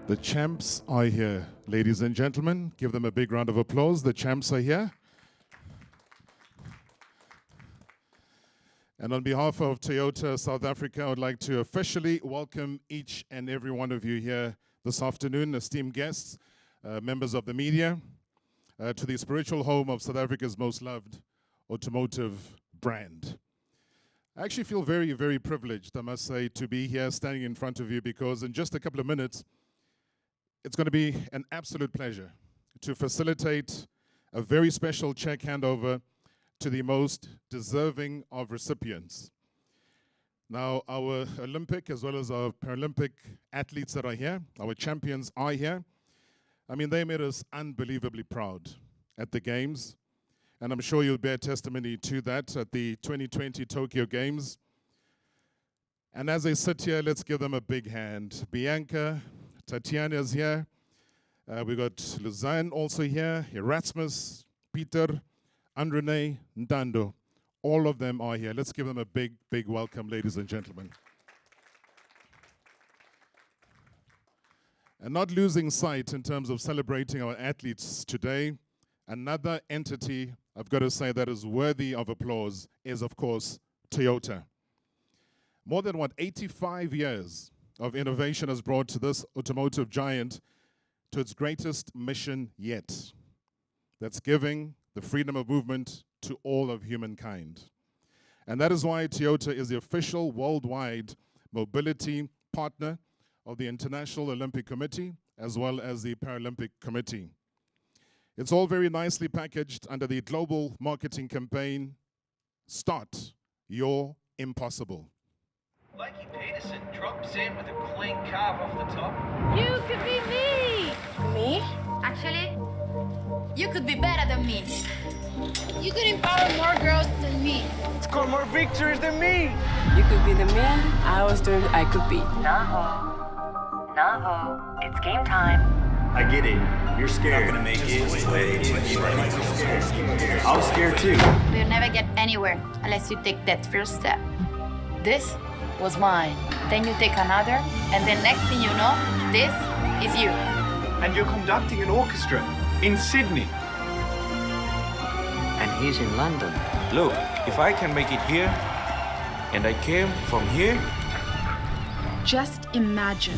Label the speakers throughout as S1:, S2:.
S1: The champs are here, ladies and gentlemen. Give them a big round of applause. The champs are here. And on behalf of Toyota South Africa, I would like to officially welcome each and every one of you here this afternoon, esteemed guests, members of the media, to the spiritual home of South Africa's most loved automotive brand. I actually feel very, very privileged, I must say, to be here standing in front of you, because in just a couple of minutes, it's going to be an absolute pleasure to facilitate a very special check handover to the most deserving of recipients. Now, our Olympic as well as our Paralympic athletes that are here, our champions are here. I mean, they made us unbelievably proud at the Games, and I'm sure you'll bear testimony to that at the 2020 Tokyo Games. And as they sit here, let's give them a big hand. Bianca, Tatiana's here. We got Luzanne also here, Erasmus, Peter, Andrene, Ndando. All of them are here. Let's give them a big, big welcome, ladies and gentlemen. And not losing sight in terms of celebrating our athletes today, another entity, I've got to say, that is worthy of applause is, of course, Toyota. More than, 85 years of innovation has brought to this automotive giant to its greatest mission yet. That's giving the freedom of movement to all of humankind. And that is why Toyota is the official worldwide mobility partner of the International Olympic Committee as well as the Paralympic Committee. It's all very nicely packaged under the global marketing campaign, Start Your Impossible.
S2: Mikey Peterson drops in with a clean carve off the top.
S3: You could be me!
S4: Me?
S3: Actually, you could be better than me.
S4: You could empower more girls than me.
S2: It's got more victories than me.
S5: You could be the man I always dreamed I could be.
S6: Naho. Naho. It's game time.
S7: I get it. You're scared.
S8: Not gonna make it.
S7: I was scared too.
S3: We'll never get anywhere unless you take that first step. This was mine. Then you take another, and then next thing you know, this is you.
S2: And you're conducting an orchestra in Sydney.
S6: And he's in London.
S8: Look, if I can make it here, and I came from here,
S4: Just imagine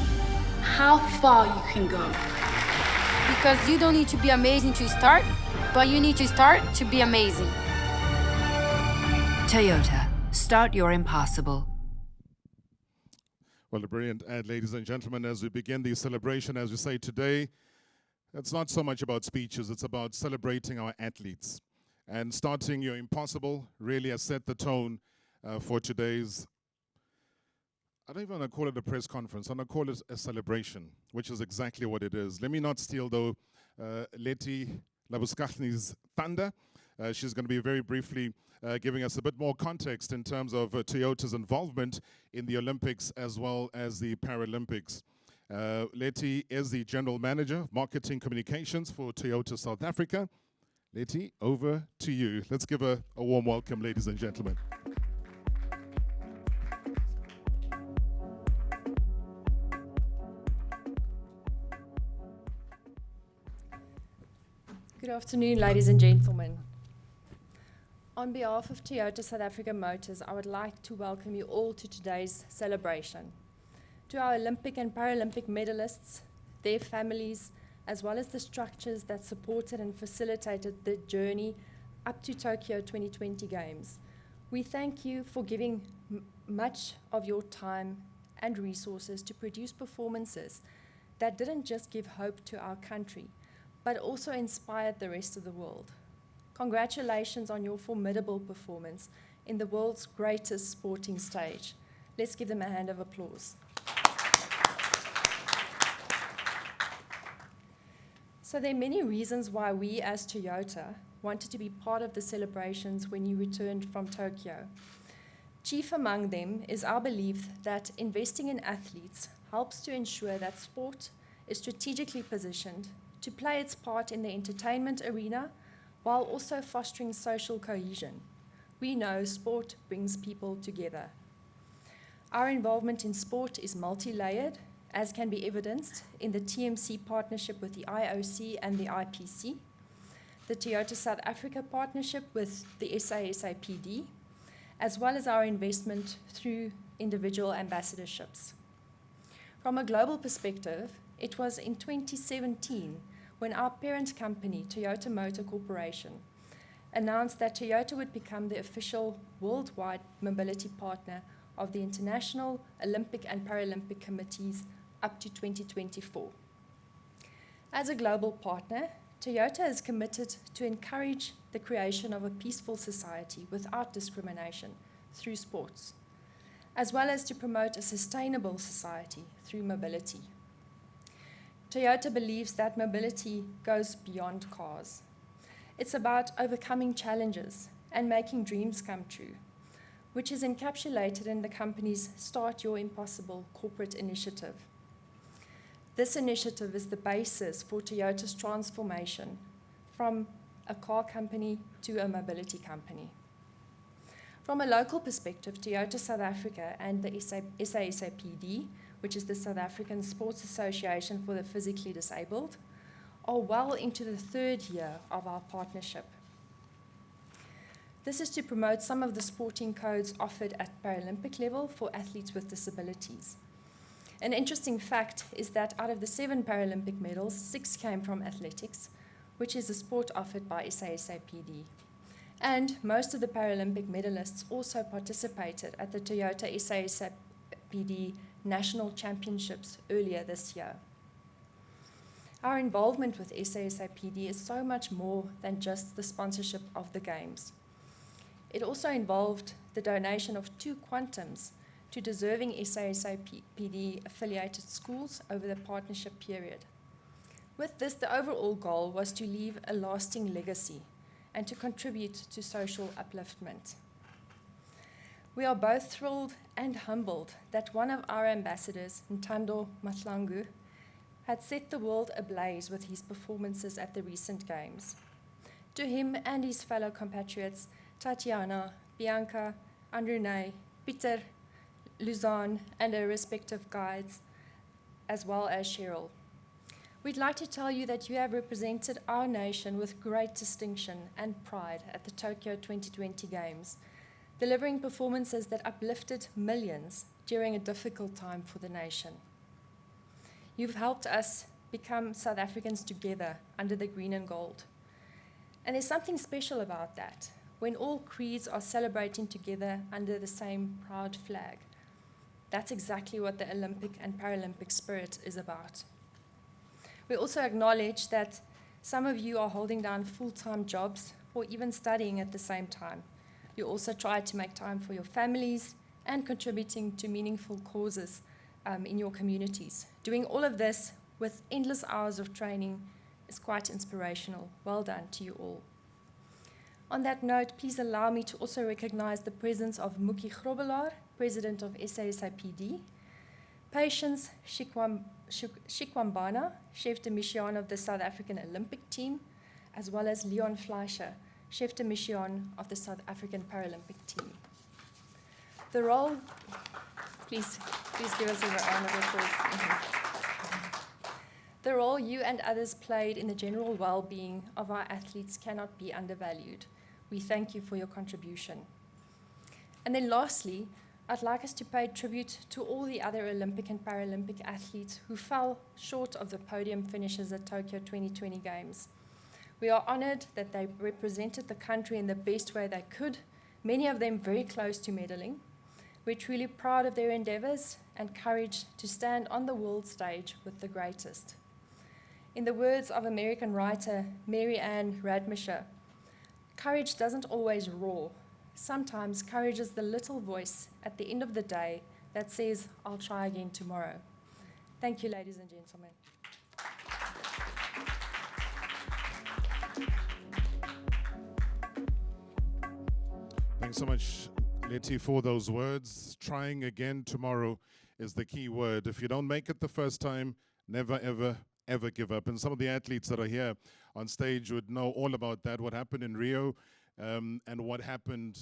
S4: how far you can go.
S9: Because you don't need to be amazing to start, but you need to start to be amazing.
S6: Toyota. Start your impossible.
S1: Well, a brilliant ad, ladies and gentlemen, as we begin the celebration, as we say today, it's not so much about speeches, it's about celebrating our athletes. And starting your impossible really has set the tone for today's, I don't even want to call it a press conference, I'm going to call it a celebration, which is exactly what it is. Let me not steal, though, Leti Labuskaghni's thunder. She's going to be very briefly giving us a bit more context in terms of Toyota's involvement in the Olympics as well as the Paralympics. Leti is the General Manager of Marketing Communications for Toyota South Africa. Leti, over to you. Let's give a warm welcome, ladies and gentlemen.
S10: Good afternoon, ladies and gentlemen. On behalf of Toyota South Africa Motors, I would like to welcome you all to today's celebration. To our Olympic and Paralympic medalists, their families, as well as the structures that supported and facilitated the journey up to Tokyo 2020 Games. We thank you for giving much of your time and resources to produce performances that didn't just give hope to our country, but also inspired the rest of the world. Congratulations on your formidable performance in the world's greatest sporting stage. Let's give them a hand of applause. So there are many reasons why we as Toyota wanted to be part of the celebrations when you returned from Tokyo. Chief among them is our belief that investing in athletes helps to ensure that sport is strategically positioned to play its part in the entertainment arena while also fostering social cohesion. We know sport brings people together. Our involvement in sport is multi-layered as can be evidenced in the TMC partnership with the IOC and the IPC, the Toyota South Africa partnership with the SASAPD, as well as our investment through individual ambassadorships. From a global perspective, it was in 2017 when our parent company, Toyota Motor Corporation, announced that Toyota would become the official worldwide mobility partner of the International Olympic and Paralympic Committees up to 2024. As a global partner, Toyota is committed to encourage the creation of a peaceful society without discrimination through sports, as well as to promote a sustainable society through mobility. Toyota believes that mobility goes beyond cars. It's about overcoming challenges and making dreams come true, which is encapsulated in the company's Start Your Impossible corporate initiative. This initiative is the basis for Toyota's transformation from a car company to a mobility company. From a local perspective, Toyota South Africa and the SASAPD, which is the South African Sports Association for the Physically Disabled, are well into the third year of our partnership. This is to promote some of the sporting codes offered at Paralympic level for athletes with disabilities. An interesting fact is that out of the 7 Paralympic medals, 6 came from athletics, which is a sport offered by SASAPD. And most of the Paralympic medalists also participated at the Toyota SASAPD National Championships earlier this year. Our involvement with SASAPD is so much more than just the sponsorship of the Games. It also involved the donation of 2 quantums to deserving SASAPD affiliated schools over the partnership period. With this, the overall goal was to leave a lasting legacy and to contribute to social upliftment. We are both thrilled and humbled that one of our ambassadors, Ntando Mahlangu, had set the world ablaze with his performances at the recent Games. To him and his fellow compatriots, Tatiana, Bianca, Andrune, Peter, Luzanne, and their respective guides, as well as Cheryl. We'd like to tell you that you have represented our nation with great distinction and pride at the Tokyo 2020 Games, delivering performances that uplifted millions during a difficult time for the nation. You've helped us become South Africans together under the green and gold. And there's something special about that, when all creeds are celebrating together under the same proud flag. That's exactly what the Olympic and Paralympic spirit is about. We also acknowledge that some of you are holding down full-time jobs or even studying at the same time. You also try to make time for your families and contributing to meaningful causes in your communities. Doing all of this with endless hours of training is quite inspirational. Well done to you all. On that note, please allow me to also recognize the presence of Muki Grobelaar, President of SASAPD, Patience Shikwambana, Chef de Mission of the South African Olympic team, as well as Leon Fleischer, Chef de Mission of the South African Paralympic team. The role, please give us a round of applause. The role you and others played in the general well-being of our athletes cannot be undervalued. We thank you for your contribution. And then lastly, I'd like us to pay tribute to all the other Olympic and Paralympic athletes who fell short of the podium finishes at Tokyo 2020 Games. We are honored that they represented the country in the best way they could, many of them very close to medaling. We're truly proud of their endeavors and courage to stand on the world stage with the greatest. In the words of American writer Mary Ann Radmacher, courage doesn't always roar. Sometimes courage is the little voice at the end of the day that says, I'll try again tomorrow. Thank you, ladies and gentlemen.
S1: Thanks so much, Letty, for those words. Trying again tomorrow is the key word. If you don't make it the first time, never, ever, ever give up. And some of the athletes that are here on stage would know all about that, what happened in Rio, and what happened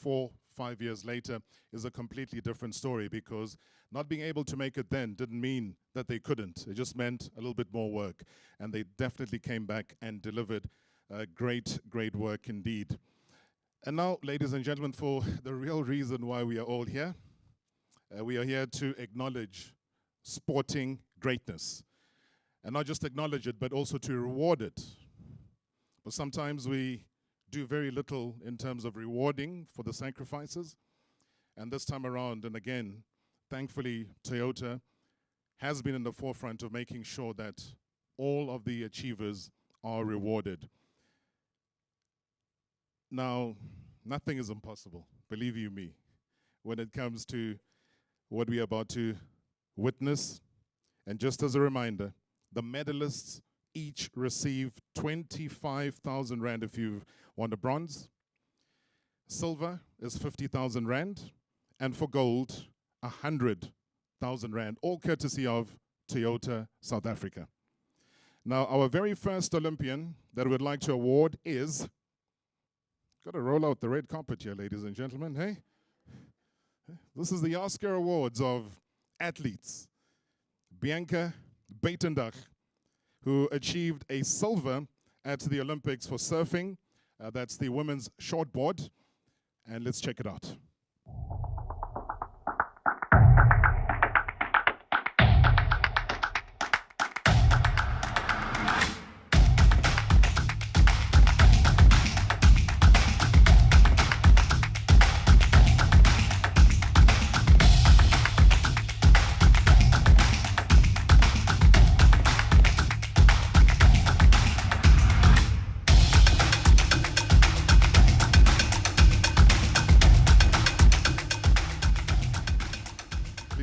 S1: 4, 5 years later is a completely different story, because not being able to make it then didn't mean that they couldn't. It just meant a little bit more work. And they definitely came back and delivered great, great work indeed. And now, ladies and gentlemen, for the real reason why we are all here, we are here to acknowledge sporting greatness. And not just acknowledge it, but also to reward it. But sometimes we do very little in terms of rewarding for the sacrifices. And this time around, and again, thankfully, Toyota has been in the forefront of making sure that all of the achievers are rewarded. Now, nothing is impossible, believe you me, when it comes to what we are about to witness. And just as a reminder, the medalists each receive 25,000 Rand if you've won the bronze. Silver is 50,000 Rand. And for gold, 100,000 Rand, all courtesy of Toyota South Africa. Now, our very first Olympian that we'd like to award is, got to roll out the red carpet here, ladies and gentlemen, hey? This is the Oscar Awards of athletes. Bianca Buitendach, who achieved a silver at the Olympics for surfing. That's the women's shortboard. And let's check it out.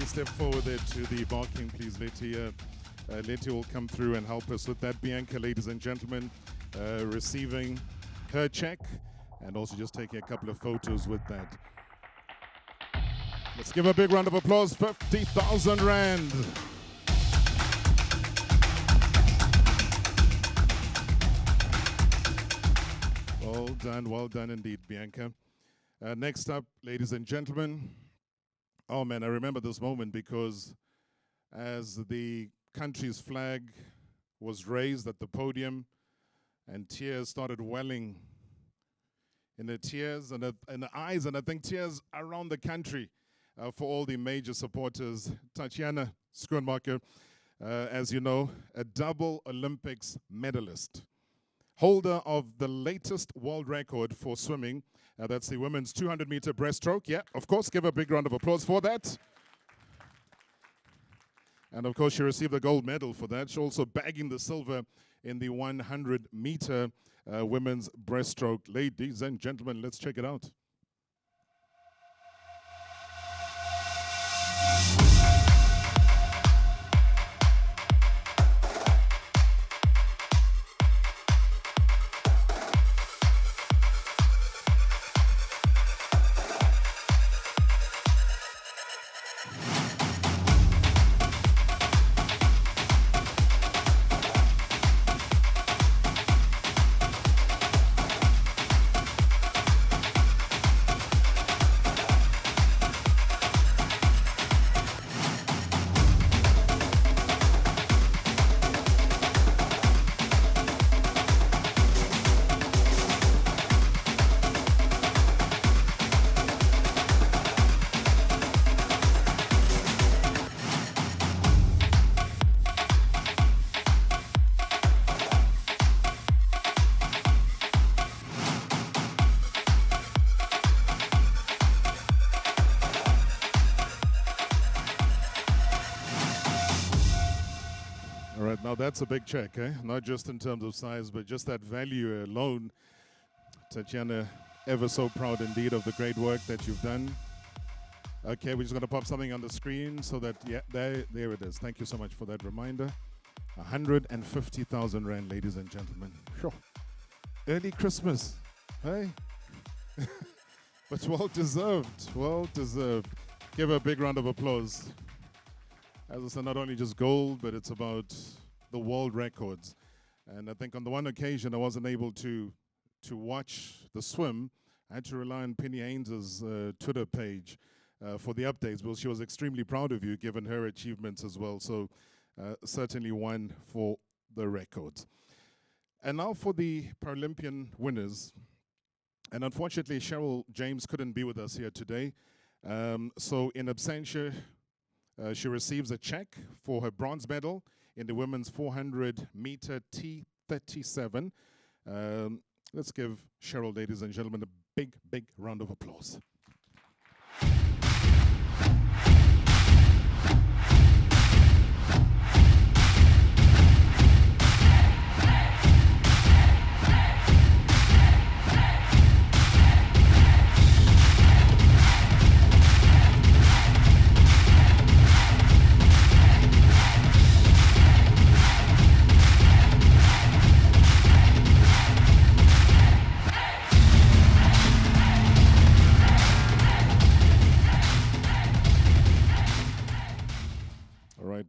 S1: Step forward there to the barking, please. Letty will come through and help us with that. Bianca, ladies and gentlemen, receiving her check and also just taking a couple of photos with that. Let's give a big round of applause. 50,000 Rand. Well done indeed, Bianca. Next up, ladies and gentlemen. Oh man, I remember this moment because as the country's flag was raised at the podium and tears started welling in the tears and in the eyes, and I think tears around the country for all the major supporters. Tatiana Schoenmaker, as you know, a double Olympics medalist, holder of the latest world record for swimming. That's the women's 200-meter breaststroke. Yeah, of course, give a big round of applause for that. And of course, she received a gold medal for that. She's also bagging the silver in the 100-meter women's breaststroke. Ladies and gentlemen, let's check it out. Now that's a big check, eh? Not just in terms of size, but just that value alone. Tatiana, ever so proud indeed of the great work that you've done. Okay, we're just going to pop something on the screen so that, yeah, there it is. Thank you so much for that reminder. 150,000 Rand, ladies and gentlemen. Sure. Early Christmas, hey? But well deserved, well deserved. Give a big round of applause. As I said, not only just gold, but it's about the world records. And I think on the one occasion I wasn't able to watch the swim. I had to rely on Penny Haynes' Twitter page for the updates, because she was extremely proud of you given her achievements as well. So certainly one for the record. And now for the Paralympian winners. And unfortunately, Cheryl James couldn't be with us here today. So in absentia, she receives a check for her bronze medal in the women's 400-meter T37. Let's give Cheryl, ladies and gentlemen, a big, big round of applause.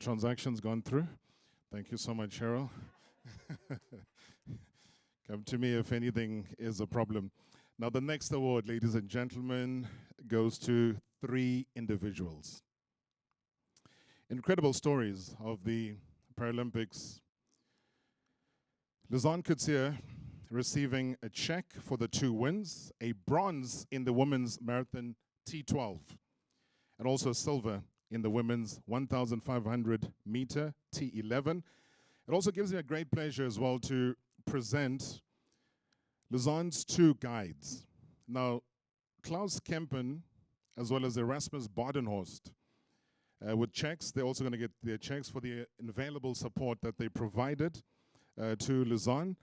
S1: Transactions gone through. Thank you so much, Cheryl. Come to me if anything is a problem. Now, the next award, ladies and gentlemen, goes to 3 individuals. Incredible stories of the Paralympics. Lizanne Coetzee receiving a check for the 2 wins, a bronze in the women's marathon T12, and also silver in the women's 1,500-meter T11. It also gives me a great pleasure as well to present Lizanne's 2 guides. Now, Klaus Kempen, as well as Erasmus Badenhorst, with checks. They're also going to get their checks for the invaluable support that they provided to Lizanne.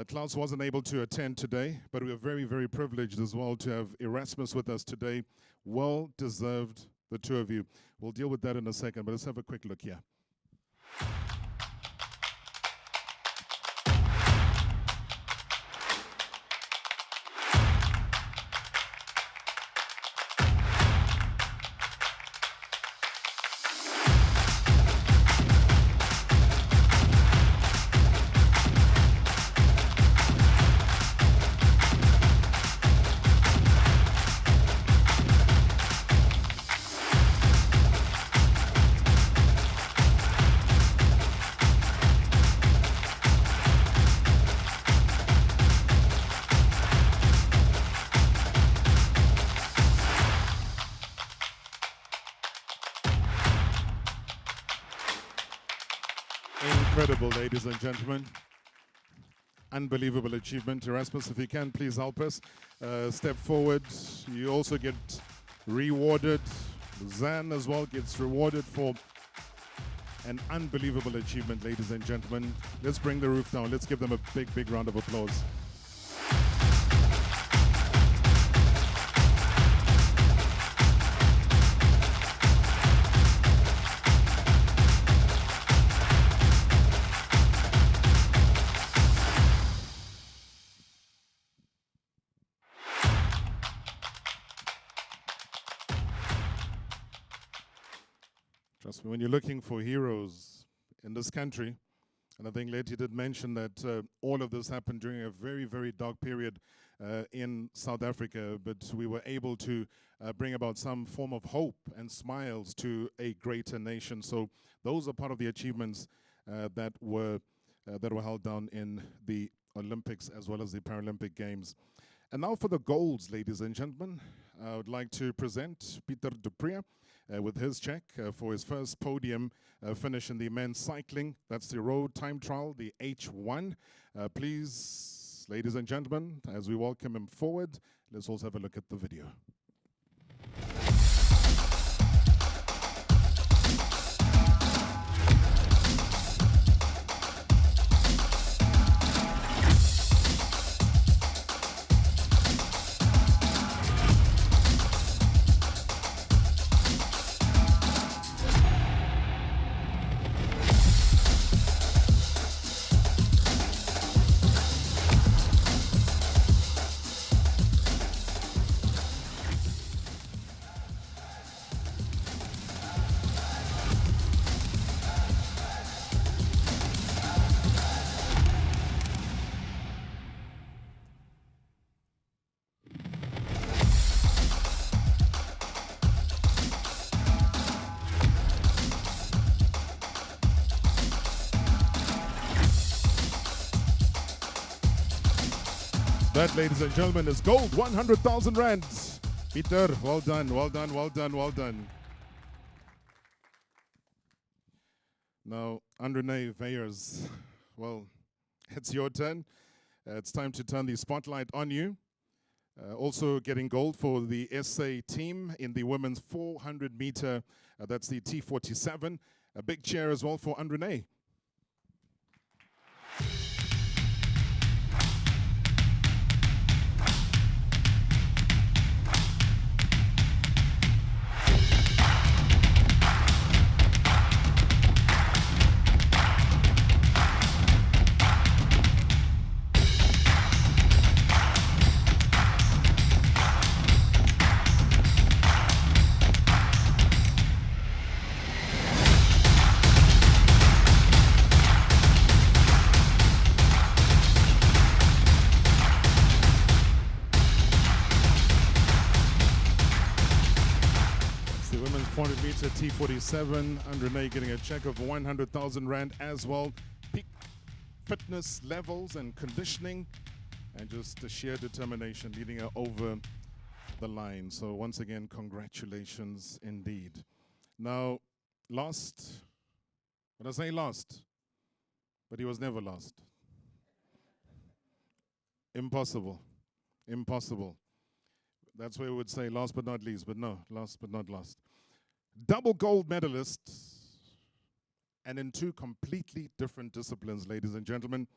S1: Klaus wasn't able to attend today, but we are very, very privileged as well to have Erasmus with us today. Well deserved, the 2 of you. We'll deal with that in a second, but let's have a quick look here. Incredible, ladies and gentlemen. Unbelievable achievement. Erasmus, if you can, please help us. Step forward. You also get rewarded. Zan as well gets rewarded for an unbelievable achievement, ladies and gentlemen. Let's bring the roof down. Let's give them a big, big round of applause. Trust me, when you're looking for heroes in this country, and I think Letty did mention that all of this happened during a very, very dark period in South Africa, but we were able to bring about some form of hope and smiles to a greater nation. So those are part of the achievements that were held down in the Olympics as well as the Paralympic Games. And now for the golds, ladies and gentlemen, I would like to present Peter Duprier with his check for his first podium finish in the men's cycling. That's the road time trial, the H1. Please, ladies and gentlemen, as we welcome him forward, let's also have a look at the video. That, ladies and gentlemen, is gold, 100,000 rands. Peter, well done, well done, well done, well done. Now, Andrene Veyers, well, it's your turn. It's time to turn the spotlight on you. Also getting gold for the SA team in the women's 400 meter, that's the T47. A big cheer as well for Andrene. The women's 400 meter T47, Andrene getting a check of 100,000 rand as well. Peak fitness levels and conditioning, and just a sheer determination leading her over the line. So once again, congratulations indeed. Now, last, when I say last, but he was never last. Impossible, impossible. That's where we would say last but not least, but no, last but not last. Double gold medalists, and in two completely different disciplines, ladies and gentlemen.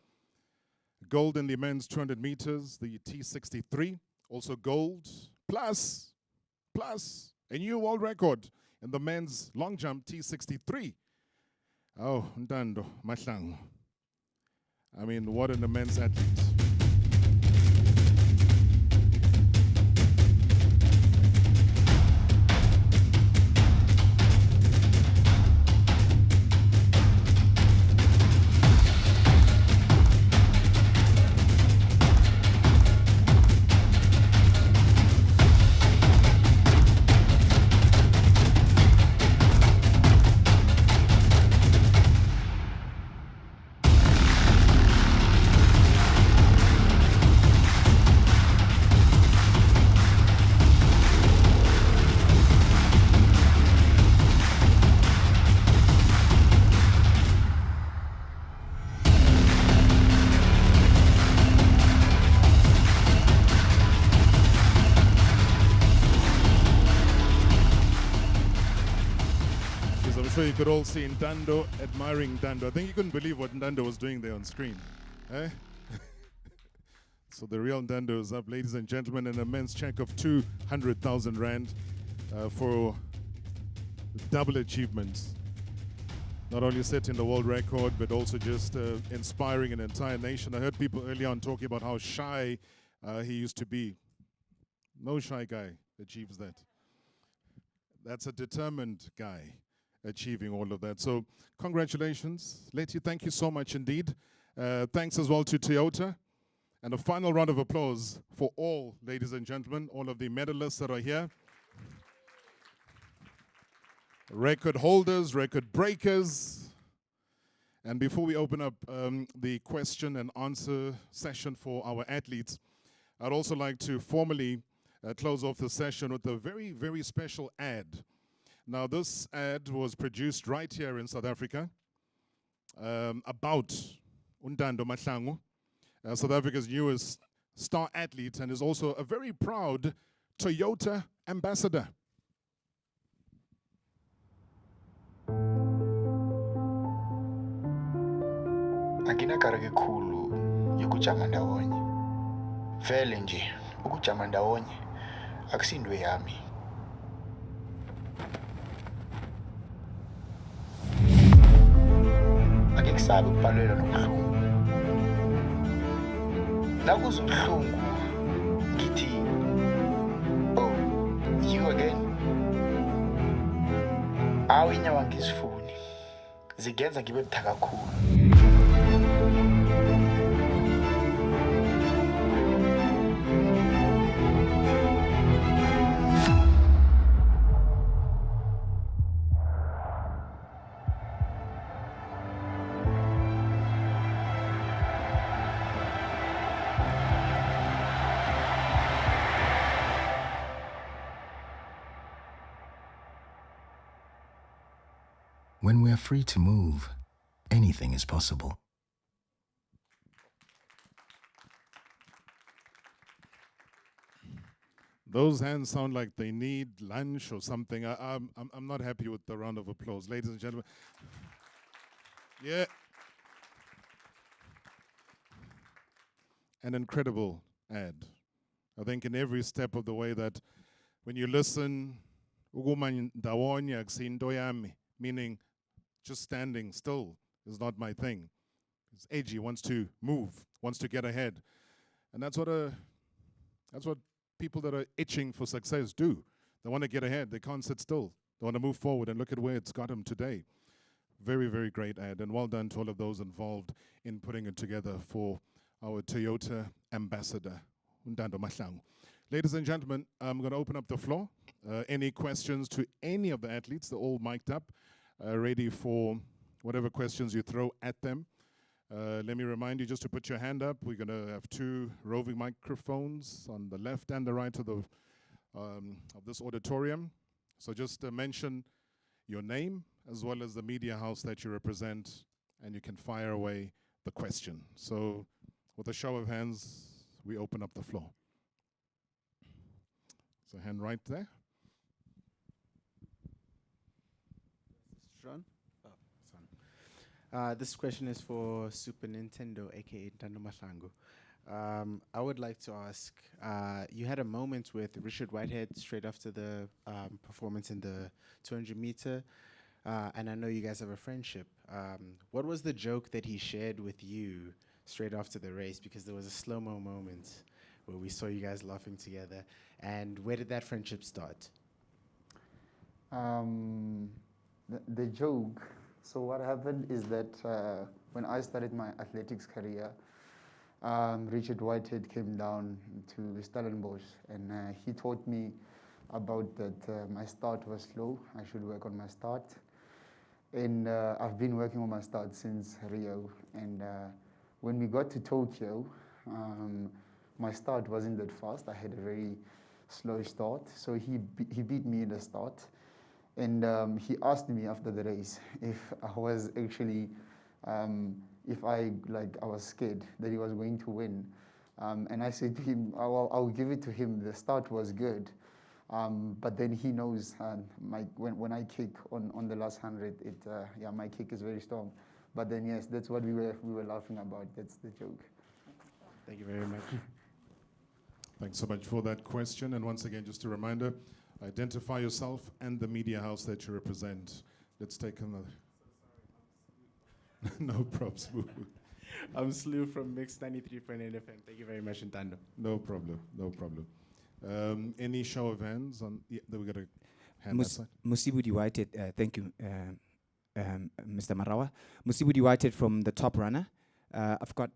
S1: Gold in the men's 200 meters, the T63, also gold, plus a new world record in the men's long jump T63. Oh, Ntando Mahlangu. I mean, what an immense athlete. I'm sure you could all see Ntando admiring Ntando. I think you couldn't believe what Ntando was doing there on screen. Eh? So the real Ntando is up, ladies and gentlemen, an immense check of 200,000 rand for double achievements. Not only setting the world record, but also just inspiring an entire nation. I heard people early on talking about how shy he used to be. No shy guy achieves that. That's a determined guy achieving all of that. So congratulations. Letty, thank you so much indeed. Thanks as well to Toyota. And a final round of applause for all, ladies and gentlemen, all of the medalists that are here. Record holders, record breakers. And before we open up the question and answer session for our athletes, I'd also like to formally close off the session with a very, very special ad. Now, this ad was produced right here in South Africa about Ntando Mahlangu, South Africa's newest star athlete, and is also a very proud Toyota ambassador.
S11: Anginakareke khulu yokujama ndawonye. Vele nje ukujama ndawonye akusinto yami. Angikusabi ukupalelwa nobuhlungu. Nakuza ubuhlungu ngithi, oh, you again. Awu inyawo angizifuni. Zigenza ngibe buthaka kakhulu.
S12: When we are free to move, anything is possible.
S1: Those hands sound like they need lunch or something. I'm not happy with the round of applause. Ladies and gentlemen. Yeah. An incredible ad. I think in every step of the way that when you listen, meaning just standing still is not my thing. It's edgy, wants to move, wants to get ahead. And that's what people that are itching for success do. They want to get ahead. They can't sit still. They want to move forward, and look at where it's got them today. Very, very great ad, and well done to all of those involved in putting it together for our Toyota ambassador, Ntando Mahlangu. Ladies and gentlemen, I'm going to open up the floor. Any questions to any of the athletes? They're all mic'd up, ready for whatever questions you throw at them. Let me remind you just to put your hand up. We're going to have 2 roving microphones on the left and the right of this auditorium. So just mention your name as well as the media house that you represent, and you can fire away the question. So with a show of hands, we open up the floor. So hand right there.
S13: Sean? This question is for Super Nintendo, aka Ntando Mahlangu. I would like to ask, you had a moment with Richard Whitehead straight after the performance in the 200 meter, and I know you guys have a friendship. What was the joke that he shared with you straight after the race? Because there was a slow-mo moment where we saw you guys laughing together. And where did that friendship start?
S14: The joke. So what happened is that when I started my athletics career, Richard Whitehead came down to Stellenbosch, and he taught me about that my start was slow. I should work on my start. And I've been working on my start since Rio. And when we got to Tokyo, my start wasn't that fast. I had a very slow start. So he beat me in the start. And he asked me after the race if I was actually, if I was scared that he was going to win. And I said to him, I'll give it to him. The start was good. But then he knows when I kick on the last 100, my kick is very strong. But then yes, that's what we were laughing about. That's the joke.
S13: Thank you very much.
S1: Thanks so much for that question. And once again, just a reminder, identify yourself and the media house that you represent. Let's take another. No props.
S13: I'm Slew from Mix 93.8 FM. Thank you very much, Ntando.
S1: No problem. No problem. Any show of hands on? Yeah, we got a hand that side.
S15: Musibudi Whitehead, thank you, Mr. Marawa. Musibudi Whitehead from the Top Runner. I've got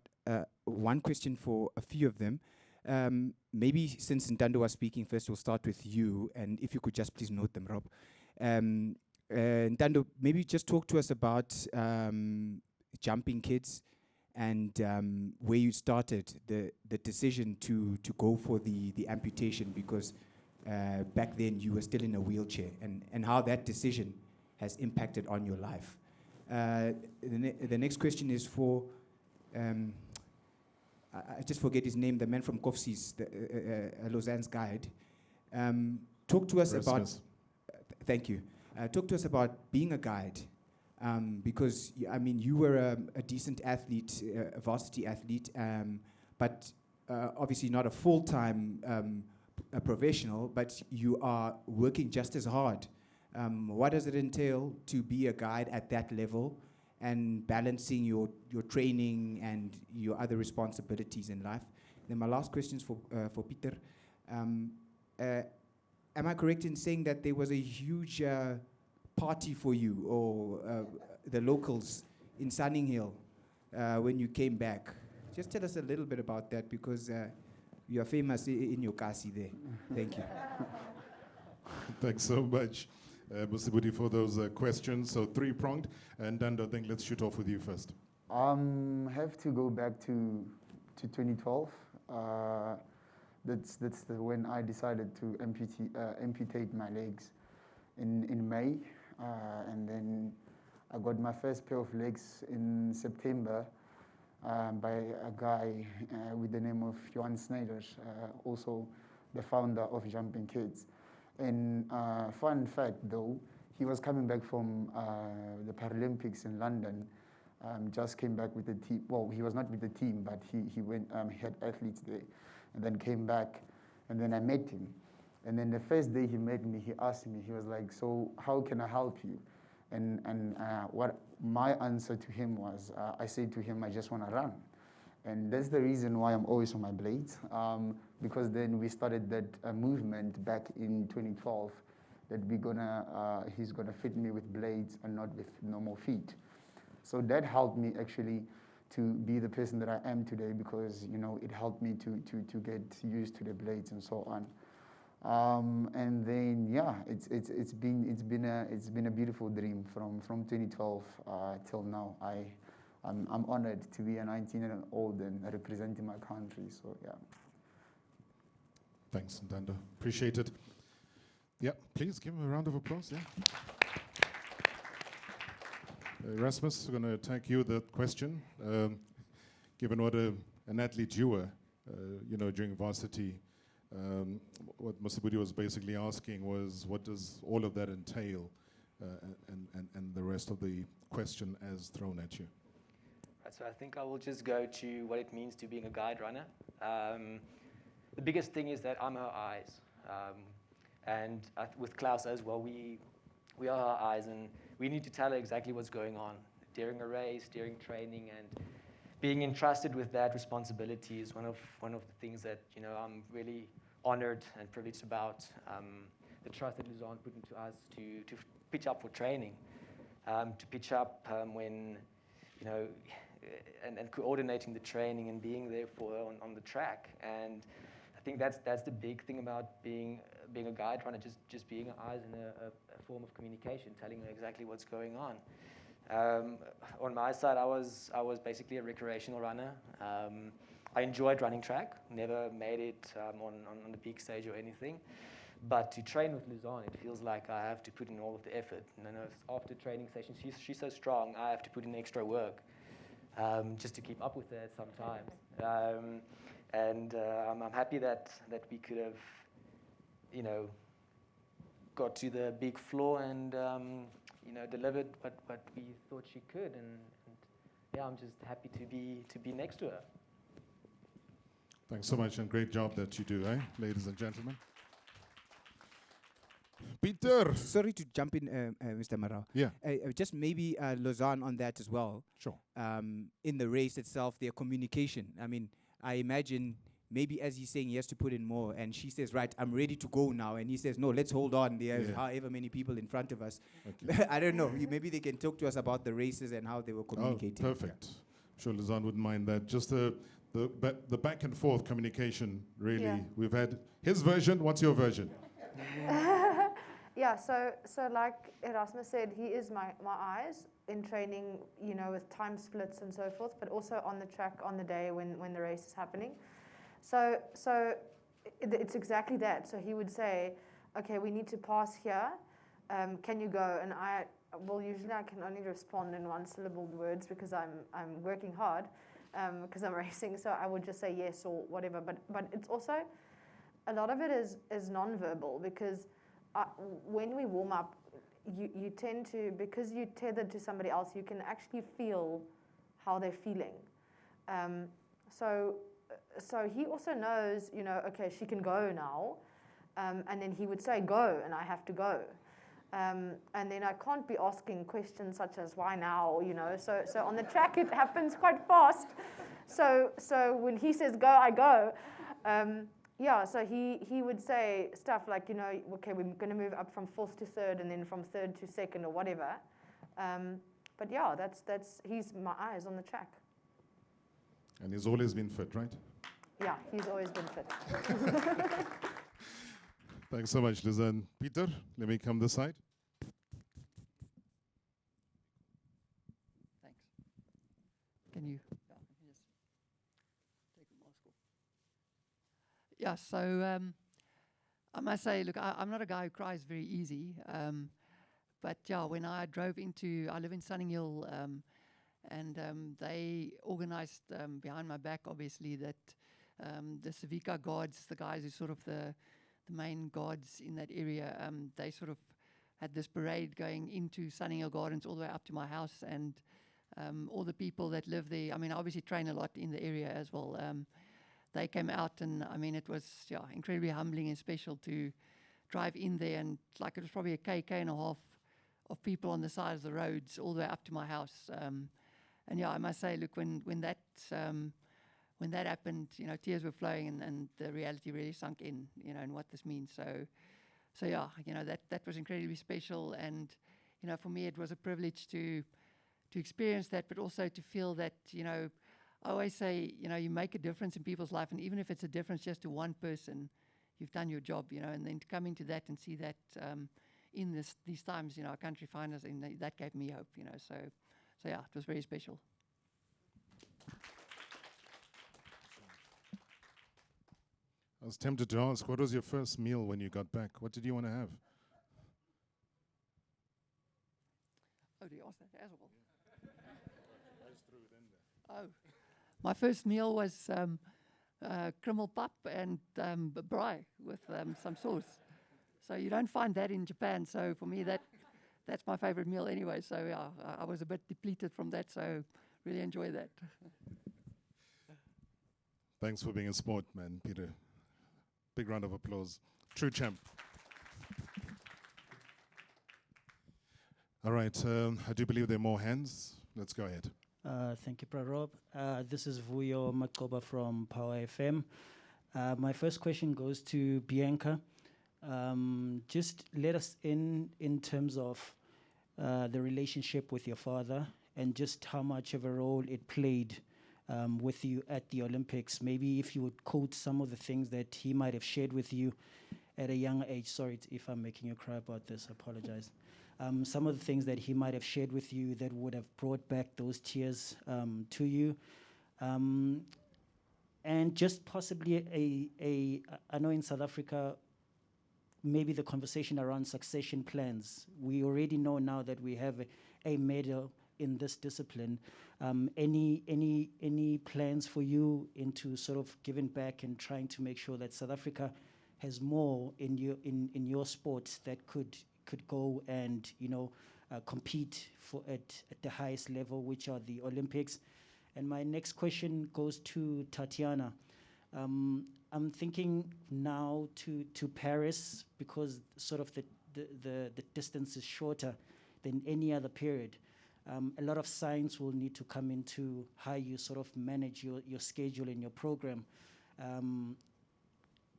S15: one question for a few of them. Maybe since Ntando was speaking first, we'll start with you, and if you could just please note them, Rob. Ntando, maybe just talk to us about Jumping Kids and where you started, the decision to go for the amputation, because back then you were still in a wheelchair, and how that decision has impacted on your life. The next question is for, I just forget his name, the man from Kofsi's, Lausanne's guide. Talk to us about, thank you. Talk to us about being a guide. Because you were a decent athlete, a varsity athlete, but obviously not a full-time professional, but you are working just as hard. What does it entail to be a guide at that level and balancing your training and your other responsibilities in life? Then my last question is for Peter. Am I correct in saying that there was a huge party for you or the locals in Sunninghill when you came back? Just tell us a little bit about that, because you are famous in your kasi there. Thank you.
S1: Thanks so much, Musibudi, for those questions. So 3-pronged, and Ntando, I think let's shoot off with you first.
S14: Have to go back to 2012. That's when I decided to amputate my legs in May. And then I got my first pair of legs in September by a guy with the name of Johan Snyder, also the founder of Jumping Kids. And fun fact though, he was coming back from the Paralympics in London, just came back with the team. Well, he was not with the team, but he went, he had athletes there, and then came back, and then I met him. And then the first day he met me, he asked me, he was like, so how can I help you? And what my answer to him was, I said to him, I just want to run. And that's the reason why I'm always on my blades, because then we started that movement back in 2012, that he's gonna fit me with blades and not with normal feet. So that helped me actually to be the person that I am today, because it helped me to get used to the blades and so on. And then yeah, it's been a beautiful dream from 2012 till now. I'm honored to be a 19-year-old and representing my country. So yeah.
S1: Thanks, Ntando. Appreciate it. Yeah, please give him a round of applause. Yeah. Rasmus, we're going to attack you the question. Given what an athlete you were, during varsity, what Masabudi was basically asking was, what does all of that entail, and the rest of the question as thrown at you.
S16: Right, so I think I will just go to what it means to being a guide runner. The biggest thing is that I'm her eyes, and with Klaus as well, we are her eyes, and we need to tell her exactly what's going on during a race, during training, and being entrusted with that responsibility is one of the things that I'm really honored and privileged about. The trust that Luzanne put into us to pitch up for training, to pitch up when and coordinating the training and being there for her on the track. And I think that's the big thing about being a guide runner, just being her eyes in a form of communication, telling her exactly what's going on. On my side, I was basically a recreational runner. I enjoyed running track, never made it on the big stage or anything. But to train with Luzanne, it feels like I have to put in all of the effort. And I know after training sessions, she's so strong, I have to put in extra work just to keep up with her sometimes. I'm happy that we could have, got to the big floor and delivered what we thought she could. And yeah, I'm just happy to be next to her.
S1: Thanks so much, and great job that you do, ladies and gentlemen. Peter.
S15: Sorry to jump in, Mr. Marau.
S1: Yeah.
S15: Just maybe Lausanne on that as well.
S1: Sure.
S15: In the race itself, their communication. I mean, I imagine maybe as he's saying he has to put in more, and she says, right, I'm ready to go now. And he says, no, let's hold on. There's however many people in front of us. Okay. I don't know. Maybe they can talk to us about the races and how they were communicating.
S1: Oh, perfect. Yeah. I'm sure Lausanne wouldn't mind that. Just the back and forth communication, really. Yeah. We've had his version. What's your version?
S17: Yeah, so like Erasmus said, he is my eyes in training, with time splits and so forth, but also on the track on the day when the race is happening. So it's exactly that. So he would say, okay, we need to pass here. Can you go? And usually I can only respond in one-syllable words because I'm working hard because I'm racing. So I would just say yes or whatever. But it's also, a lot of it is non-verbal, because when we warm up, you tend to, because you're tethered to somebody else, you can actually feel how they're feeling. So he also knows, okay, she can go now. And then he would say, go, and I have to go. And then I can't be asking questions such as, why now, So on the track, it happens quite fast. So when he says go, I go. Yeah, so he would say stuff like, okay, we're going to move up from 4th to 3rd and then from 3rd to 2nd or whatever. But yeah, he's my eyes on the track.
S1: And he's always been fit, right?
S17: Yeah, he's always been fit.
S1: Thanks so much, Lizanne. Peter, let me come this side.
S18: Thanks. Can you? Yeah, so I must say, look, I'm not a guy who cries very easy, But yeah, when I drove I live in Sunninghill, and they organized behind my back, obviously, that the Civica guards, the guys who sort of the main guards in that area, they sort of had this parade going into Sunninghill Gardens all the way up to my house, and all the people that live there, I mean, I obviously train a lot in the area as well. They came out, and I mean, it was incredibly humbling and special to drive in there, and like it was probably a K and a half of people on the side of the roads all the way up to my house. And yeah, I must say, look, when that happened, tears were flowing, and the reality really sunk in, and what this means. So yeah, that was incredibly special, and for me it was a privilege to experience that, but also to feel that, I always say, you make a difference in people's life, and even if it's a difference just to one person, you've done your job, and then to come into that and see that in these times, our country finals, and that gave me hope, so yeah, it was very special.
S1: I was tempted to ask, what was your first meal when you got back? What did you want to have?
S18: Oh, do you ask that as well? Oh, my first meal was krummelpap and braai with some sauce. So you don't find that in Japan. So for me, that's my favorite meal anyway. So yeah, I was a bit depleted from that. So really enjoy that.
S1: Thanks for being a sport, man, Peter. Big round of applause. True champ. All right, I do believe there are more hands. Let's go ahead.
S19: Thank you, Prarob. This is Vuyo Makoba from Power FM. My first question goes to Bianca. Just let us in terms of the relationship with your father, and just how much of a role it played with you at the Olympics. Maybe if you would quote some of the things that he might have shared with you at a young age. Sorry if I'm making you cry about this, I apologize. Some of the things that he might have shared with you that would have brought back those tears to you. And just possibly I know in South Africa, maybe the conversation around succession plans. We already know now that we have a medal in this discipline. Any plans for you into sort of giving back and trying to make sure that South Africa has more in your sports that could go and compete at the highest level, which are the Olympics? And my next question goes to Tatiana. I'm thinking now to Paris, because sort of the distance is shorter than any other period. A lot of science will need to come into how you sort of manage your schedule and your program.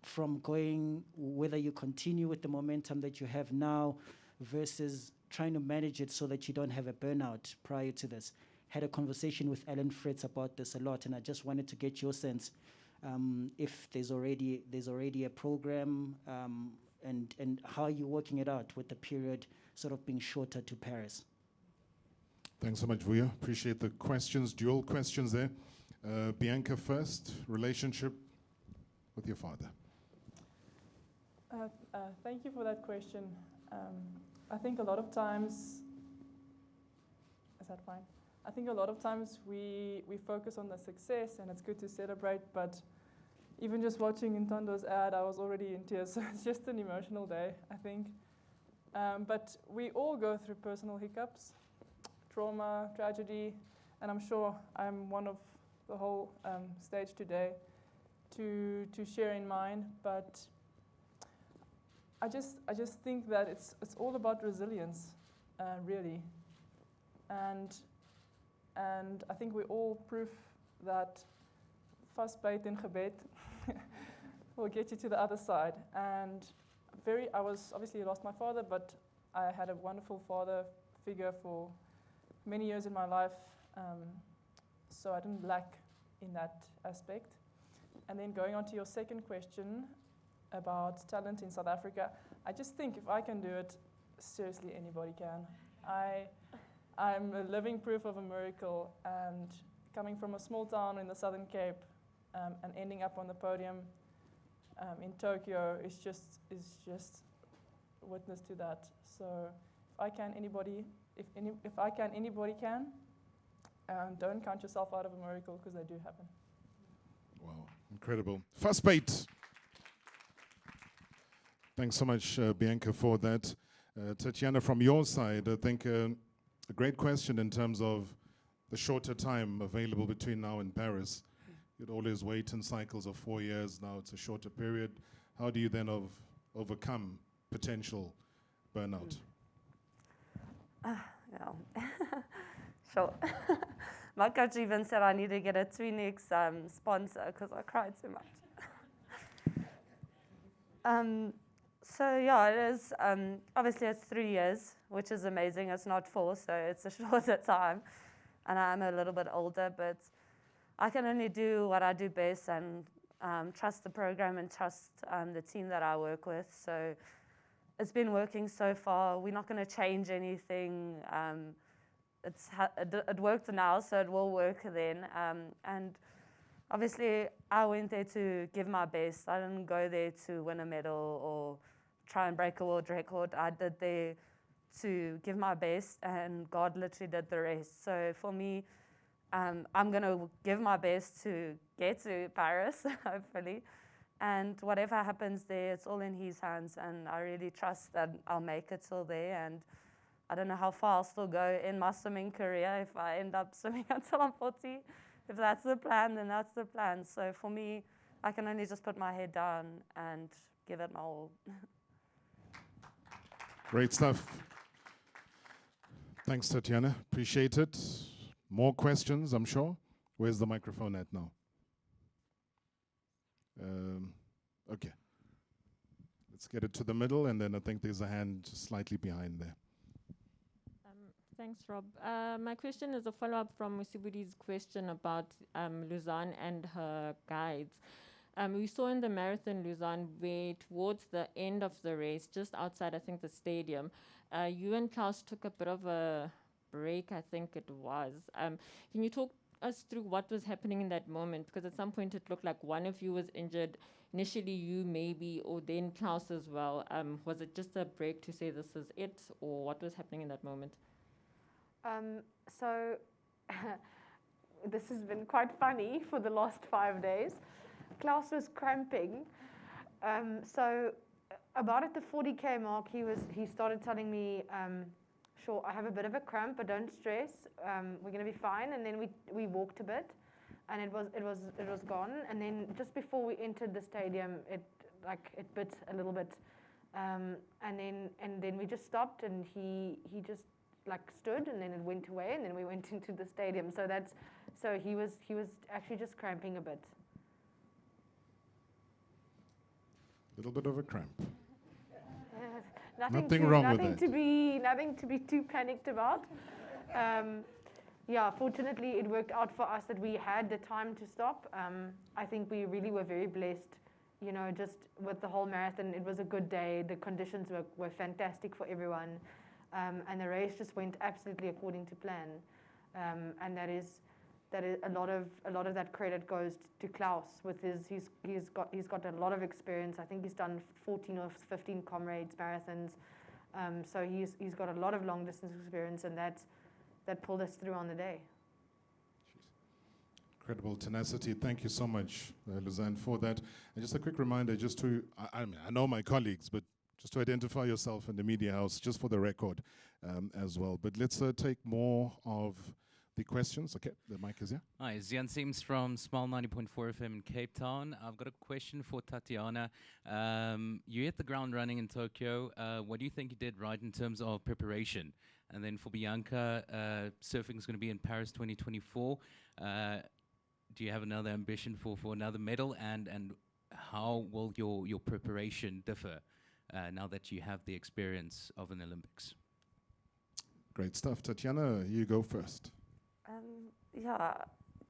S19: From going, whether you continue with the momentum that you have now versus trying to manage it so that you don't have a burnout prior to this. Had a conversation with Alan Fritz about this a lot, and I just wanted to get your sense if there's already a program, and how you're working it out with the period sort of being shorter to Paris.
S1: Thanks so much, Vuyo. Appreciate the questions, dual questions there. Bianca first, relationship with your father.
S20: Thank you for that question. I think a lot of times, is that fine? I think a lot of times we focus on the success, and it's good to celebrate, but even just watching Ntando's ad, I was already in tears, so it's just an emotional day, I think. But we all go through personal hiccups, trauma, tragedy, and I'm sure I'm one of the whole stage today to share in mine, but I just think that it's all about resilience, really, and I think we all proof that vastbyt en gebed will get you to the other side. And I was obviously lost my father, but I had a wonderful father figure for many years in my life, so I didn't lack in that aspect. And then going on to your second question about talent in South Africa, I just think if I can do it, seriously anybody can. I'm a living proof of a miracle, and coming from a small town in the Southern Cape and ending up on the podium in Tokyo is just witness to that. So if I can, anybody. If I can, anybody can. Don't count yourself out of a miracle, because they do happen.
S1: Wow, incredible. First bait. Thanks so much, Bianca, for that. Tatiana, from your side, I think a great question in terms of the shorter time available between now and Paris. You'd always wait in cycles of 4 years. Now it's a shorter period. How do you then overcome potential burnout?
S21: Yeah. Sure. My coach even said I need to get a Twinix sponsor because I cried so much. So yeah, it is. Obviously, it's 3 years, which is amazing. It's not 4, so it's a shorter time. And I'm a little bit older, but I can only do what I do best and trust the program and trust the team that I work with. So it's been working so far. We're not going to change anything. It worked now, so it will work then. And obviously, I went there to give my best. I didn't go there to win a medal or try and break a world record. I did there to give my best, and God literally did the rest. So for me, I'm going to give my best to get to Paris, hopefully. And whatever happens there, it's all in His hands. And I really trust that I'll make it till there. And I don't know how far I'll still go in my swimming career if I end up swimming until I'm 40. If that's the plan, then that's the plan. So for me, I can only just put my head down and give it my all.
S1: Great stuff. Thanks, Tatiana. Appreciate it. More questions, I'm sure. Where's the microphone at now? Okay. Let's get it to the middle, and then I think there's a hand slightly behind there.
S22: Thanks, Rob. My question is a follow-up from Musibudi's question about Lausanne and her guides. We saw in the marathon Lausanne where towards the end of the race, just outside, I think, the stadium, you and Klaus took a bit of a break, I think it was. Can you talk us through what was happening in that moment? Because at some point it looked like one of you was injured. Initially you maybe, or then Klaus as well. Was it just a break to say this is it, or what was happening in that moment?
S17: So this has been quite funny for the last 5 days. Klaus was cramping. So about at the 40K mark, he started telling me, sure, I have a bit of a cramp, but don't stress. We're going to be fine. And then we walked a bit, and it was gone. And then just before we entered the stadium, it bit a little bit. And then we just stopped, and he just stood, and then it went away, and then we went into the stadium. So he was actually just cramping a bit.
S1: A little bit of a cramp.
S17: Nothing
S1: wrong with that.
S17: Nothing to be too panicked about. Yeah, fortunately it worked out for us that we had the time to stop. I think we really were very blessed, just with the whole marathon. It was a good day. The conditions were fantastic for everyone. And the race just went absolutely according to plan. And that is a lot of that credit goes to Klaus with he's got a lot of experience. I think he's done 14 or 15 comrades marathons. So he's got a lot of long distance experience, and that pulled us through on the day.
S1: Incredible tenacity. Thank you so much, Lausanne, for that. And just a quick reminder, I know my colleagues, but just to identify yourself in the media house, just for the record as well. But let's take more of the questions. Okay, the mic is here.
S23: Hi, Zian Sims from Smile 90.4 FM in Cape Town. I've got a question for Tatiana. You hit the ground running in Tokyo. What do you think you did right in terms of preparation? And then for Bianca, surfing is going to be in Paris 2024. Do you have another ambition for another medal? And how will your preparation differ now that you have the experience of an Olympics?
S1: Great stuff. Tatiana, you go first.
S21: Yeah,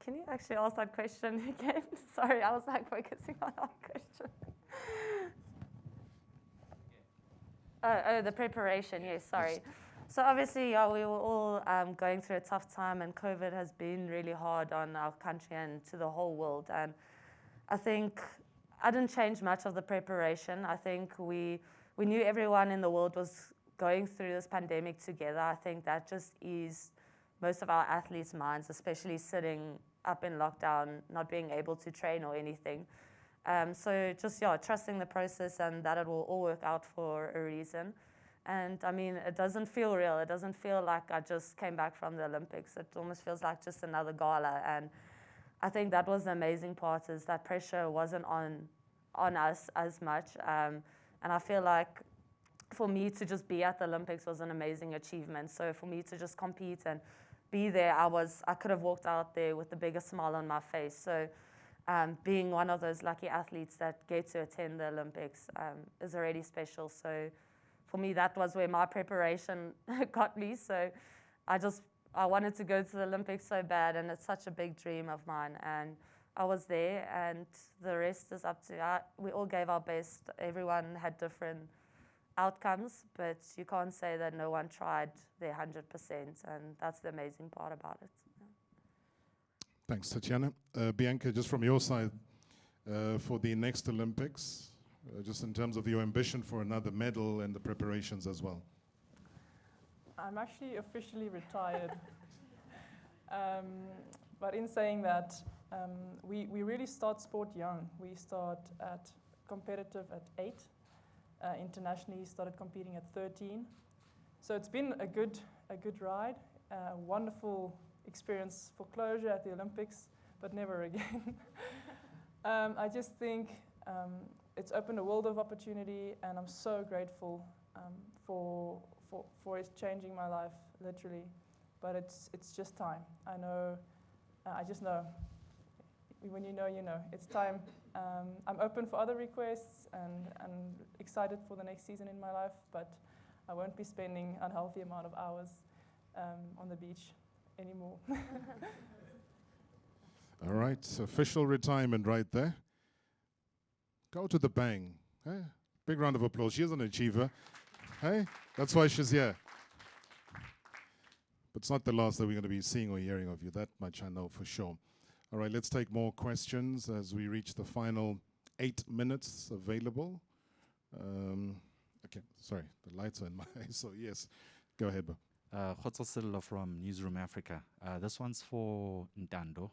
S21: can you actually ask that question again? Sorry, I was focusing on that question. Oh, the preparation, yes, sorry. So obviously, we were all going through a tough time, and COVID has been really hard on our country and to the whole world. And I think I didn't change much of the preparation. I think we knew everyone in the world was going through this pandemic together, I think that just eased most of our athletes' minds, especially sitting up in lockdown, not being able to train or anything. So just, trusting the process and that it will all work out for a reason. And I mean, it doesn't feel real. It doesn't feel like I just came back from the Olympics. It almost feels like just another gala. And I think that was the amazing part, is that pressure wasn't on us as much. And I feel like for me to just be at the Olympics was an amazing achievement. So for me to just compete and be there, I could have walked out there with the biggest smile on my face. So being one of those lucky athletes that get to attend the Olympics is already special. So for me, that was where my preparation got me. So I wanted to go to the Olympics so bad, and it's such a big dream of mine. And I was there, and the rest is up to, we all gave our best. Everyone had different outcomes, but you can't say that no one tried their 100%, and that's the amazing part about it.
S1: Thanks, Tatiana. Bianca, just from your side, for the next Olympics, just in terms of your ambition for another medal and the preparations as well.
S20: I'm actually officially retired. But in saying that, we really start sport young. We start at competitive at 8. Internationally, started competing at 13. So it's been a good ride, a wonderful experience for closure at the Olympics, but never again. I just think it's opened a world of opportunity, and I'm so grateful for it changing my life, literally. But it's just time. I just know. When you know, you know. It's time. I'm open for other requests, and I'm excited for the next season in my life, but I won't be spending an unhealthy amount of hours on the beach anymore.
S1: All right, official retirement right there. Go to the bang. Hey? Big round of applause. She is an achiever. Hey, that's why she's here. But it's not the last that we're going to be seeing or hearing of you. That much I know for sure. All right, let's take more questions as we reach the final 8 minutes available. Okay, sorry, the lights are in my eyes, so yes. Go ahead, Bo.
S3: Khotso Sillo from Newsroom Africa. This one's for Ntando.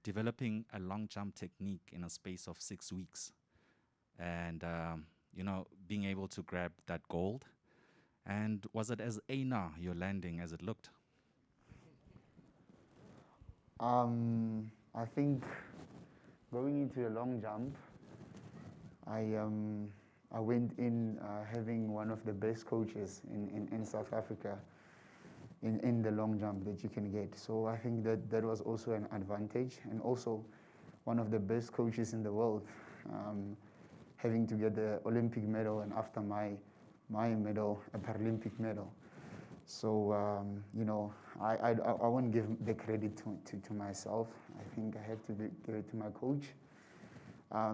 S3: Developing a long jump technique in a space of 6 weeks. And, being able to grab that gold. And was it as Aina your landing as it looked?
S14: I think going into a long jump, I went in having one of the best coaches in South Africa in the long jump that you can get. So I think that was also an advantage, and also one of the best coaches in the world, having to get the Olympic medal, and after my medal, a Paralympic medal. So, I won't give the credit to myself. I think I have to give it to my coach.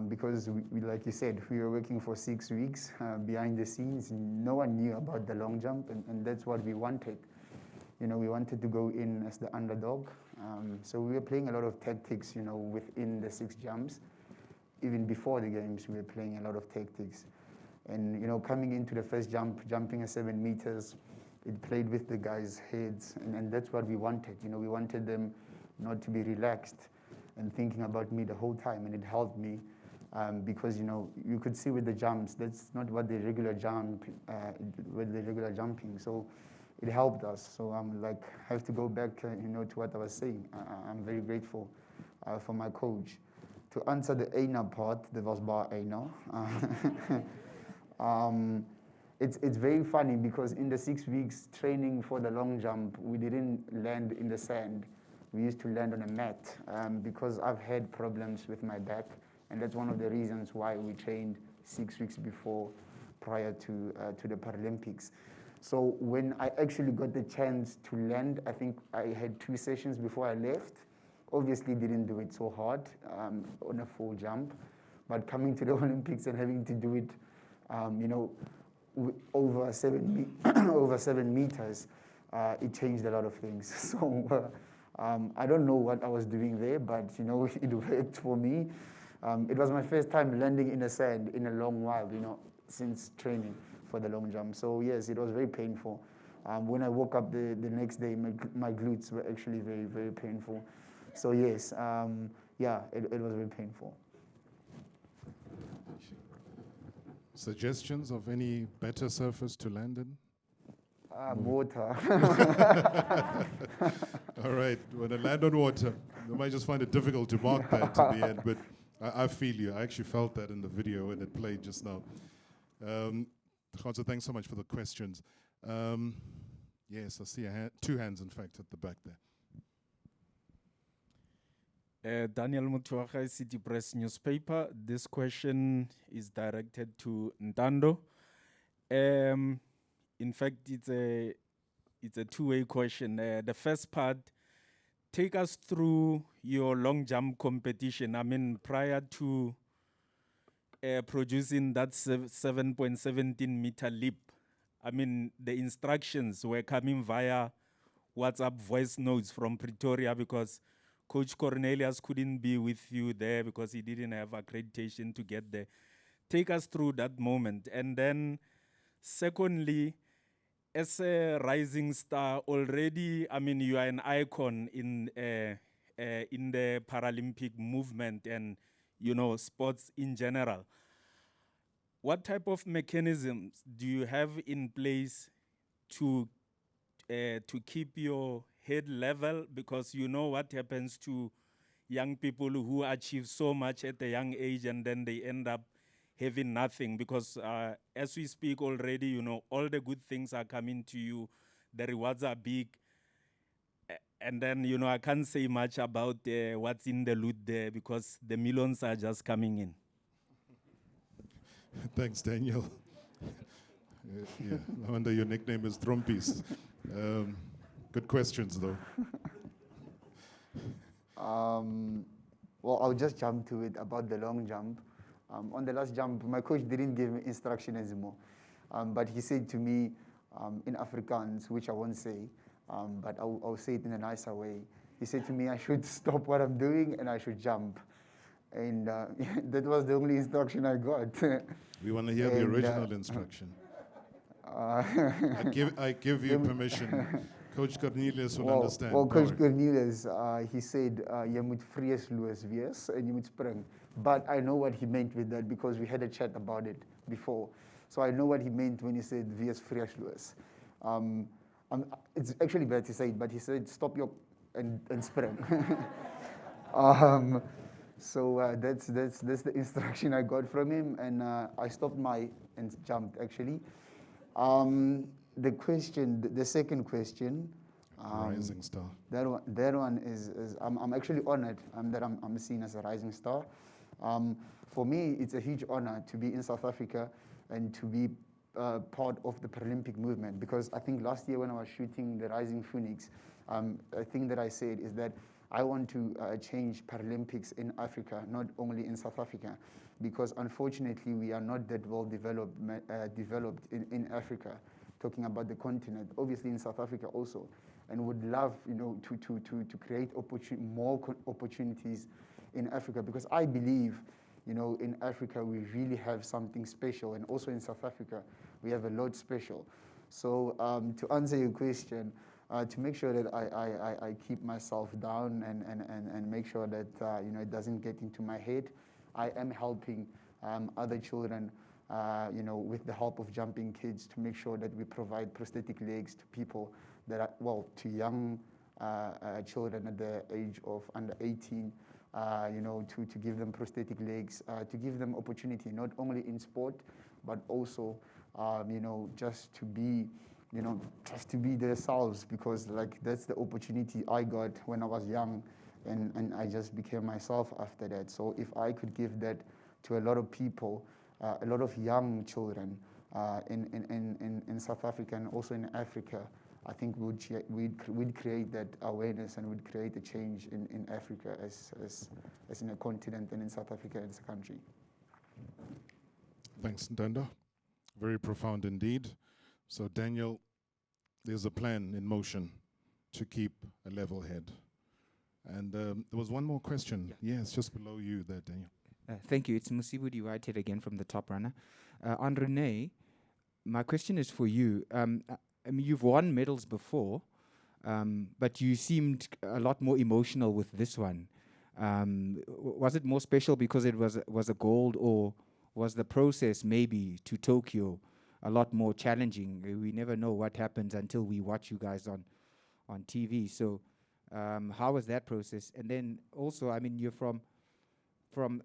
S14: Because we, like you said, we were working for 6 weeks behind the scenes. No one knew about the long jump, and that's what we wanted. We wanted to go in as the underdog. So we were playing a lot of tactics, within the 6 jumps. Even before the games, we were playing a lot of tactics. And, coming into the first jump, jumping at 7 meters, it played with the guys' heads, and that's what we wanted. We wanted them not to be relaxed and thinking about me the whole time, and it helped me because you could see with the jumps that's not what the regular jumping. So it helped us. So I'm like, I have to go back, to what I was saying. I'm very grateful for my coach. To answer the Aina part, there was bar Aina. It's very funny because in the 6 weeks training for the long jump, we didn't land in the sand. We used to land on a mat because I've had problems with my back, and that's one of the reasons why we trained 6 weeks prior to the Paralympics. So when I actually got the chance to land, I think I had 2 sessions before I left. Obviously didn't do it so hard on a full jump, but coming to the Olympics and having to do it, over 7 meters, it changed a lot of things. So I don't know what I was doing there, but it worked for me. It was my first time landing in the sand in a long while, since training. for the long jump. So yes, it was very painful. When I woke up the next day, my glutes were actually very, very painful. So yes, yeah, it was very painful.
S1: Suggestions of any better surface to land in?
S14: Water.
S1: All right, when I land on water, you might just find it difficult to mark that to the end, but I feel you. I actually felt that in the video when it played just now. Khanzo, thanks so much for the questions. Yes, I see two hands, in fact, at the back there.
S2: Daniel Mutuaga, City Press newspaper. This question is directed to Ntando. In fact, it's a two-way question. The first part, take us through your long jump competition. I mean, prior to producing that 7.17 meter leap, I mean, the instructions were coming via WhatsApp voice notes from Pretoria because Coach Cornelius couldn't be with you there because he didn't have accreditation to get there. Take us through that moment. And then, secondly, as a rising star already, I mean, you are an icon in the Paralympic movement and, you know, sports in general. What type of mechanisms do you have in place to keep your head level? Because you know what happens to young people who achieve so much at a young age and then they end up having nothing. Because as we speak already, you know, all the good things are coming to you. The rewards are big. And then, you know, I can't say much about what's in the loot there because the millions are just coming in.
S1: Thanks, Daniel. Yeah, no wonder your nickname is Trompies. Good questions, though.
S14: Well, I'll just jump to it about the long jump. On the last jump, my coach didn't give me instruction anymore, but he said to me in Afrikaans, which I won't say, but I'll say it in a nicer way. He said to me I should stop what I'm doing and I should jump. And that was the only instruction I got.
S1: We want to hear the original instruction. I give you permission. Coach Cornelius will understand.
S14: Well, Coach Cornelius, he said, "Je moet vreesloos wees en je moet spring." But I know what he meant with that because we had a chat about it before. So I know what he meant when he said wees vreesloos. It's actually bad to say it, but he said stop your and spring. So that's the instruction I got from him, and I stopped and jumped actually. The second question.
S1: Rising star.
S14: That one is I'm actually honored that I'm seen as a rising star. For me, it's a huge honor to be in South Africa and to be part of the Paralympic movement, because I think last year when I was shooting the Rising Phoenix, a thing that I said is that I want to change Paralympics in Africa, not only in South Africa, because unfortunately we are not that well developed in Africa, talking about the continent, obviously in South Africa also, and would love, you know, to create more opportunities in Africa, because I believe, you know, in Africa we really have something special, and also in South Africa we have a lot special. So to answer your question, to make sure that I keep myself down and make sure that you know, it doesn't get into my head, I am helping other children, you know, with the help of Jumping Kids, to make sure that we provide prosthetic legs to people that are, well, to young children at the age of under 18, you know, to give them prosthetic legs, to give them opportunity, not only in sport, but also, you know, just to be themselves, because like that's the opportunity I got when I was young, and I just became myself after that. So if I could give that to a lot of people, a lot of young children in South Africa and also in Africa, I think we'd create that awareness and would create a change in Africa as in a continent, and in South Africa as a country.
S1: Thanks, Ntando. Very profound indeed. So Daniel, there's a plan in motion to keep a level head. And there was one more question. Yes, just below you there, Daniel.
S5: Thank you. It's Musibudi Whitehead again from the Top Runner. On Renee,
S15: my question is for you. I mean, you've won medals before, but you seemed a lot more emotional with this one. Was it more special because it was a gold, or was the process maybe to Tokyo a lot more challenging? We never know what happens until we watch you guys on TV. So how was that process? And then also, I mean, you're from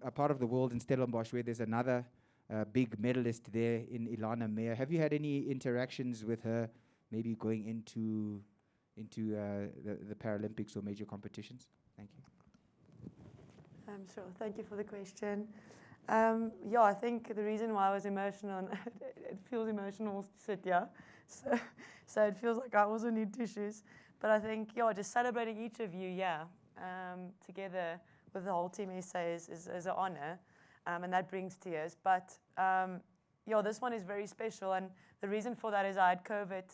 S15: a part of the world in Stellenbosch where there's another big medalist there in Ilana Meyer. Have you had any interactions with her, maybe going into the Paralympics or major competitions? Thank you.
S5: Sure. Thank you for the question. Yeah, I think the reason why I was emotional, and it feels emotional to sit here, so it feels like I also need tissues. But I think, yeah, just celebrating each of you, together with the whole Team SA is an honor, and that brings tears. But this one is very special, and the reason for that is I had COVID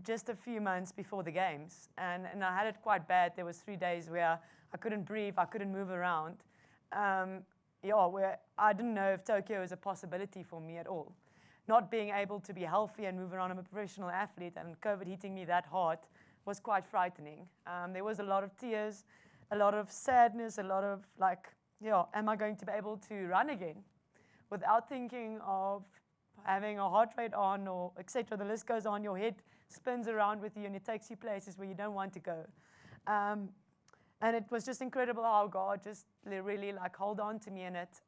S5: just a few months before the games, and I had it quite bad. There was 3 days where I couldn't breathe, I couldn't move around. Where I didn't know if Tokyo was a possibility for me at all. Not being able to be healthy and move around, I'm a professional athlete, and COVID hitting me that hard was quite frightening. There was a lot of tears, a lot of sadness, a lot of am I going to be able to run again? Without thinking of having a heart rate on or etc. The list goes on, your head spins around with you and it takes you places where you don't want to go. And it was just incredible how God just really hold on to me in it.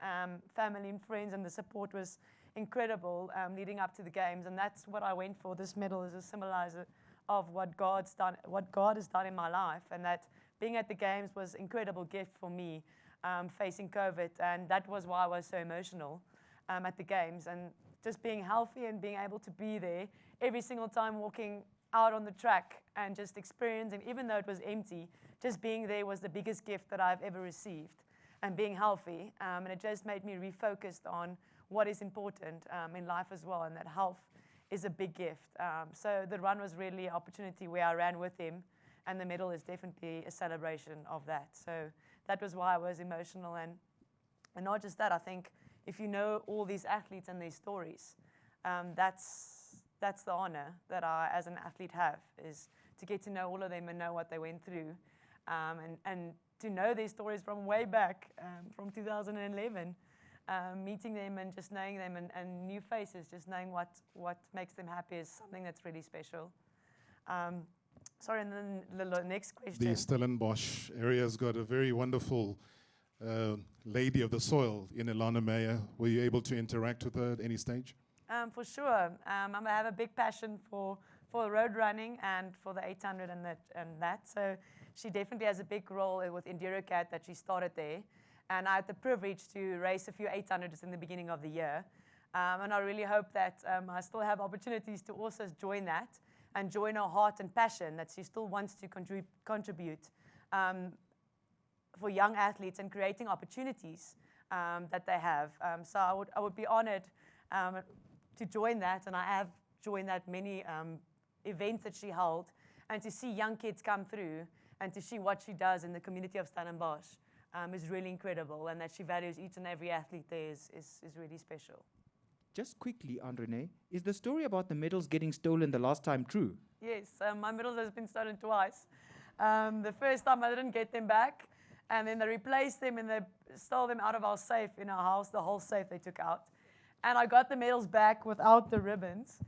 S5: Family and friends, and the support was incredible leading up to the games, and that's what I went for. This medal is a symbolizer of what God has done in my life, and that being at the games was an incredible gift for me, facing COVID, and that was why I was so emotional at the games, and just being healthy and being able to be there every single time, walking out on the track and just experiencing, even though it was empty, just being there was the biggest gift that I've ever received, and being healthy, and it just made me refocused on what is important in life as well, and that health is a big gift. So the run was really an opportunity where I ran with him, and the medal is definitely a celebration of that. So that was why I was emotional, and not just that, I think if you know all these athletes and their stories, that's the honor that I, as an athlete, have, is to get to know all of them and know what they went through, and to know their stories from way back, from 2011, meeting them and just knowing them, and new faces, just knowing what makes them happy is something that's really special. Sorry, and then the next question.
S1: The Stellenbosch area has got a very wonderful lady of the soil in Ilana Meyer. Were you able to interact with her at any stage?
S5: For sure. I have a big passion for road running and for the 800 and that. So she definitely has a big role with EnduroCat that she started there. And I had the privilege to race a few 800s in the beginning of the year. And I really hope that I still have opportunities to also join that and join her heart and passion that she still wants to contribute for young athletes and creating opportunities that they have. So I would be honored to join that, and I have joined that many events that she held, and to see young kids come through and to see what she does in the community of Stellenbosch is really incredible, and that she values each and every athlete there is really special.
S15: Just quickly, Andrene, is the story about the medals getting stolen the last time true?
S5: Yes, my medals has been stolen twice. The first time I didn't get them back, and then they replaced them and they stole them out of our safe in our house, the whole safe they took out. And I got the medals back without the ribbons.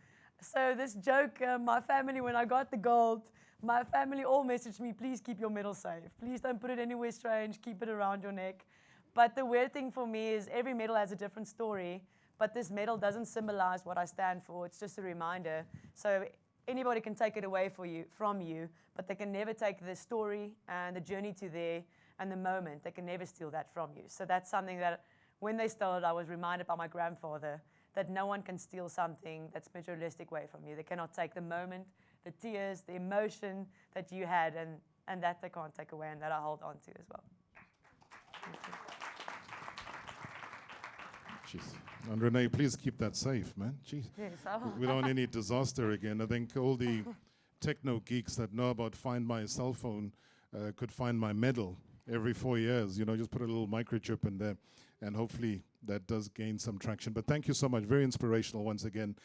S5: So this joke, my family, when I got the gold, my family all messaged me, please keep your medal safe. Please don't put it anywhere strange, keep it around your neck. But the weird thing for me is every medal has a different story, but this medal doesn't symbolize what I stand for. It's just a reminder. So anybody can take it away from you, but they can never take the story and the journey to there and the moment. They can never steal that from you. So that's something that when they stole it, I was reminded by my grandfather that no one can steal something that's materialistic away from you. They cannot take the moment, the tears, the emotion that you had, and that they can't take away, and that I hold on to as well.
S1: Jeez. And Renee, please keep that safe, man. Jeez.
S5: Yes, I will.
S1: We don't want any disaster again. I think all the techno geeks that know about Find My Cell Phone could find my medal every 4 years. You know, just put a little microchip in there and hopefully that does gain some traction. But thank you so much. Very inspirational once again.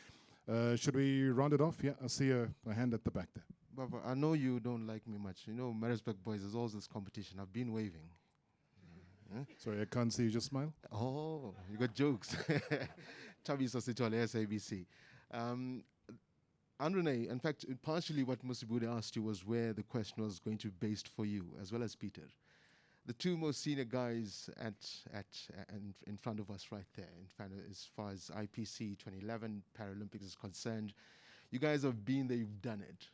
S1: Should we round it off? Yeah, I see a hand at the back there.
S4: Baba, I know you don't like me much. You know, Maritzburg boys, there's always this competition. I've been waving.
S1: Sorry, I can't see you. Just smile.
S4: Oh, you got jokes. Chabi Sositole, SABC. Andrene, in fact, partially what Musibude asked you was where the question was going to be based for you, as well as Peter. The two most senior guys in front of us right there, in fact, as far as IPC 2011 Paralympics is concerned, you guys have been there, you've done it,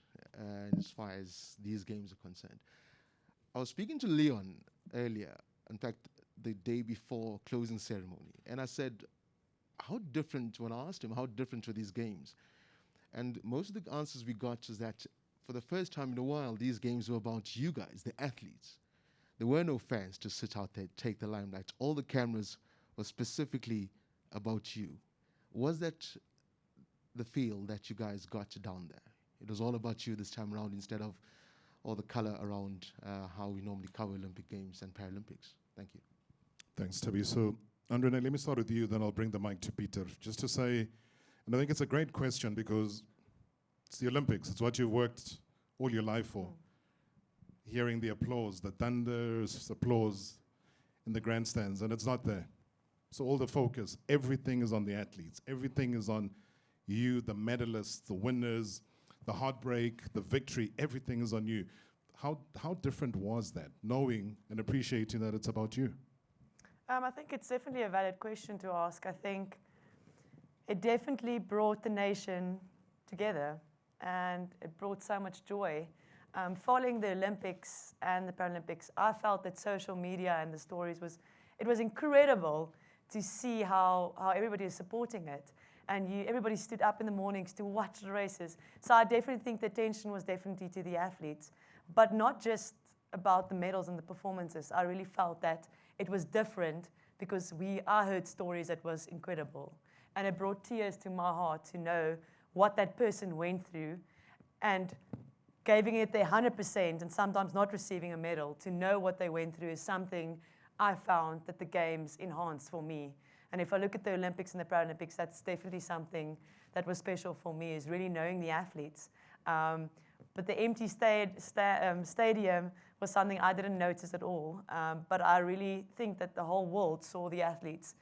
S4: as far as these games are concerned. I was speaking to Leon earlier, in fact, the day before closing ceremony, and I said, how different, when I asked him, how different were these games? And most of the answers we got was that for the first time in a while, these games were about you guys, the athletes. There were no fans to sit out there, take the limelight. All the cameras were specifically about you. Was that the feel that you guys got down there? It was all about you this time around instead of all the color around how we normally cover Olympic Games and Paralympics. Thank you.
S1: Thanks, Toby. So, Andrene, let me start with you, then I'll bring the mic to Peter. Just to say, and I think it's a great question because it's the Olympics. It's what you've worked all your life for. Hearing the applause, the thunderous applause in the grandstands, and it's not there. So all the focus, everything is on the athletes. Everything is on you, the medalists, the winners, the heartbreak, the victory. Everything is on you. How different was that, knowing and appreciating that it's about you?
S5: I think it's definitely a valid question to ask. I think it definitely brought the nation together, and it brought so much joy. Following the Olympics and the Paralympics, I felt that social media and the stories it was incredible to see how everybody is supporting it. And everybody stood up in the mornings to watch the races. So I definitely think the attention was definitely to the athletes, but not just about the medals and the performances. I really felt that it was different because I heard stories that was incredible. And it brought tears to my heart to know what that person went through and giving it their 100% and sometimes not receiving a medal. To know what they went through is something I found that the Games enhanced for me. And if I look at the Olympics and the Paralympics, that's definitely something that was special for me, is really knowing the athletes. But the empty stadium was something I didn't notice at all. But I really think that the whole world saw the athletes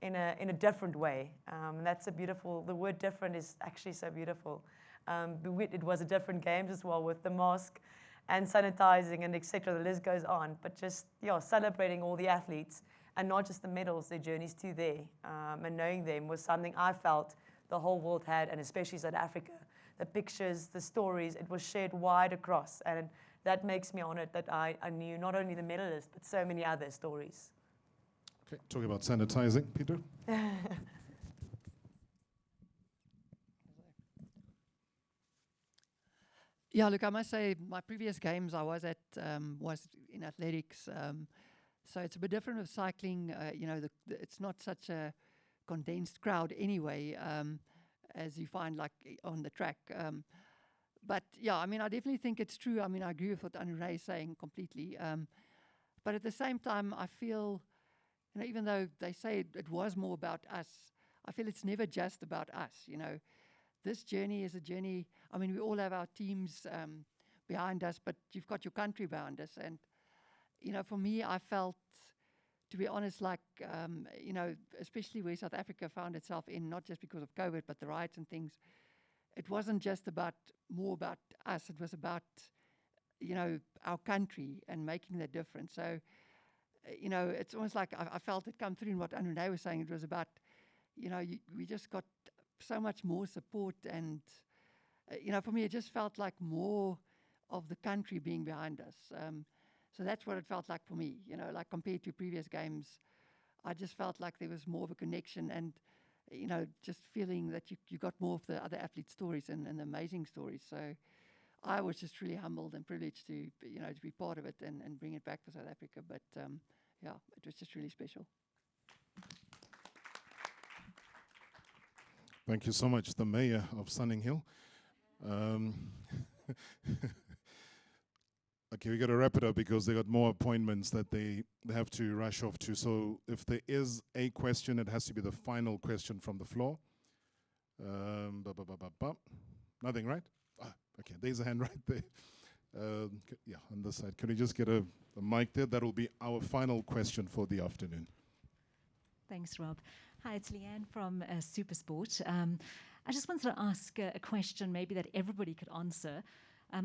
S5: in a different way. And that's the word different is actually so beautiful. It was a different games as well, with the mask and sanitizing and etc. The list goes on. But just celebrating all the athletes and not just the medals, their journeys to there, and knowing them was something I felt the whole world had, and especially South Africa. The pictures, the stories, it was shared wide across, and that makes me honored that I knew not only the medalists, but so many other stories.
S1: Okay, talking about sanitizing, Peter?
S18: Yeah, look, I must say, my previous games I was at was in athletics, so it's a bit different with cycling. It's not such a condensed crowd anyway, as you find like on the track. But yeah, I mean, I definitely think it's true. I mean, I agree with what Andrene is saying completely. But at the same time, I feel, even though they say it was more about us, I feel it's never just about us. This journey is a journey. I mean, we all have our teams behind us, but you've got your country behind us. And, for me, I felt, to be honest, like, especially where South Africa found itself in, not just because of COVID, but the riots and things, it wasn't just more about us. It was about, our country and making that difference. So, it's almost like I felt it come through in what Andrene was saying. It was about, we just got so much more support, and for me it just felt like more of the country being behind us. So that's what it felt like for me, like compared to previous games. I just felt like there was more of a connection, and just feeling that you got more of the other athlete stories and the amazing stories. So I was just really humbled and privileged to be part of it and bring it back for South Africa. But yeah, it was just really special.
S1: Thank you so much, the mayor of Sunninghill. Okay, we got to wrap it up because they got more appointments that they have to rush off to. So if there is a question, it has to be the final question from the floor. Nothing, right? Okay, there's a hand right there. Yeah, on this side. Can we just get a mic there? That will be our final question for the afternoon.
S7: Thanks, Rob. Hi, it's Leanne from Supersport. I just wanted to ask a question maybe that everybody could answer.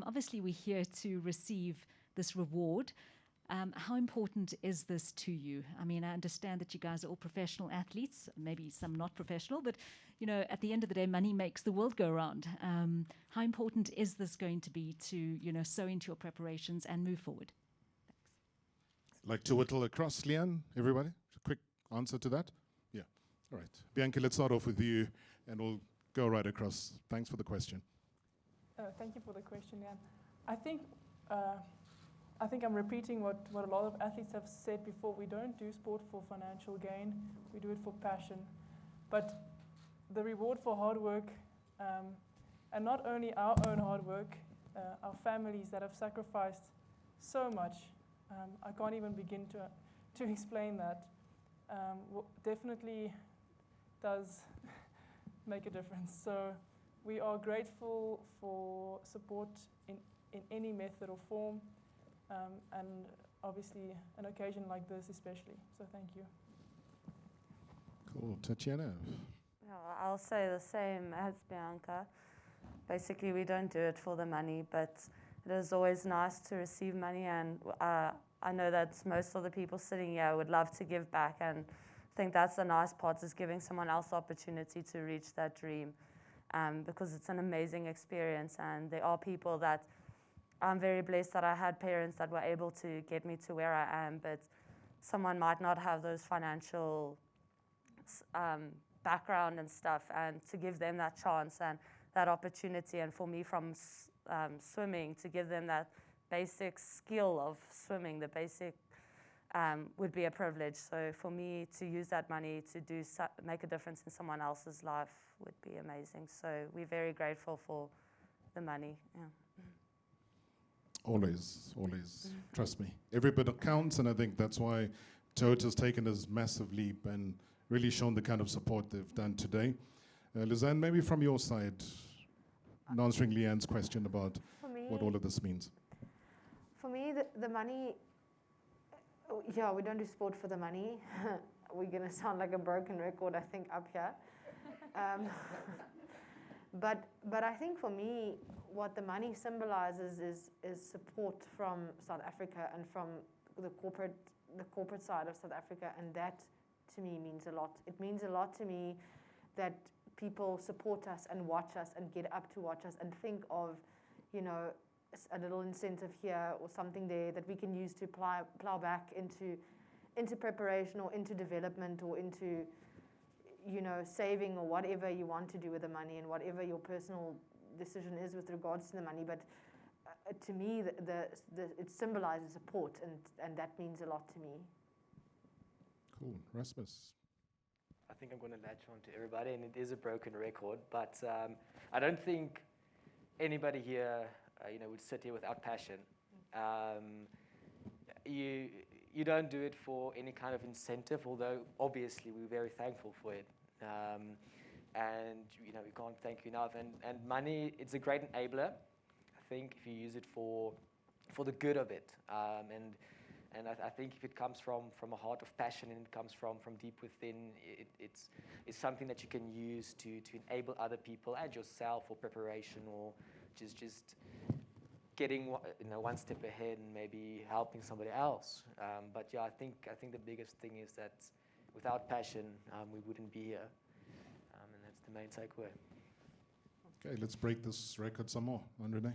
S7: Obviously, we're here to receive this reward. How important is this to you? I mean, I understand that you guys are all professional athletes, maybe some not professional, but you know, at the end of the day, money makes the world go round. How important is this going to be to, you know, sow into your preparations and move forward?
S1: Like to whittle across, Leanne, everybody? A quick answer to that? Yeah. All right. Bianca, let's start off with you, and we'll go right across. Thanks for the question.
S20: Thank you for the question, Jan. I think I'm repeating what a lot of athletes have said before. We don't do sport for financial gain. We do it for passion. But the reward for hard work, and not only our own hard work, our families that have sacrificed so much, I can't even begin to explain that, definitely does make a difference. So we are grateful for support in any method or form, and obviously an occasion like this especially. So thank you.
S1: Cool. Tatiana?
S21: No, I'll say the same as Bianca. Basically, we don't do it for the money, but it is always nice to receive money, and I know that most of the people sitting here would love to give back, and I think that's the nice part, is giving someone else the opportunity to reach that dream, because it's an amazing experience, and there are people that I'm very blessed that I had parents that were able to get me to where I am, but someone might not have those financial background and stuff, and to give them that chance and that opportunity, and for me from swimming, to give them that basic skill of swimming, the basic would be a privilege. So for me to use that money to make a difference in someone else's life would be amazing. So we're very grateful for the money. Yeah.
S1: Always, always. Trust me. Every bit counts, and I think that's why Toyota's taken this massive leap and really shown the kind of support they've done today. Lizanne, maybe from your side, answering Leanne's question about what all of this means.
S17: For me, the money, yeah, we don't do sport for the money. We're going to sound like a broken record, I think, up here. But I think for me, what the money symbolizes is support from South Africa and from the corporate side of South Africa, and that to me means a lot. It means a lot to me that people support us and watch us and get up to watch us and think of, you know, a little incentive here or something there that we can use to plow back into preparation or into development or into, you know, saving or whatever you want to do with the money and whatever your personal decision is with regards to the money. But to me, it symbolizes support, and that means a lot to me.
S1: Cool. Rasmus?
S16: I think I'm going to latch on to everybody, and it is a broken record, but I don't think anybody here would sit here without passion. You don't do it for any kind of incentive, although obviously we're very thankful for it. And we can't thank you enough. And money, it's a great enabler, I think, if you use it for the good of it. And I think if it comes from a heart of passion and it comes from deep within, it's something that you can use to enable other people and yourself for preparation, or just getting one step ahead and maybe helping somebody else. But yeah, I think the biggest thing is that without passion, we wouldn't be here. And that's the main takeaway.
S1: Okay, let's break this record some more. Renee?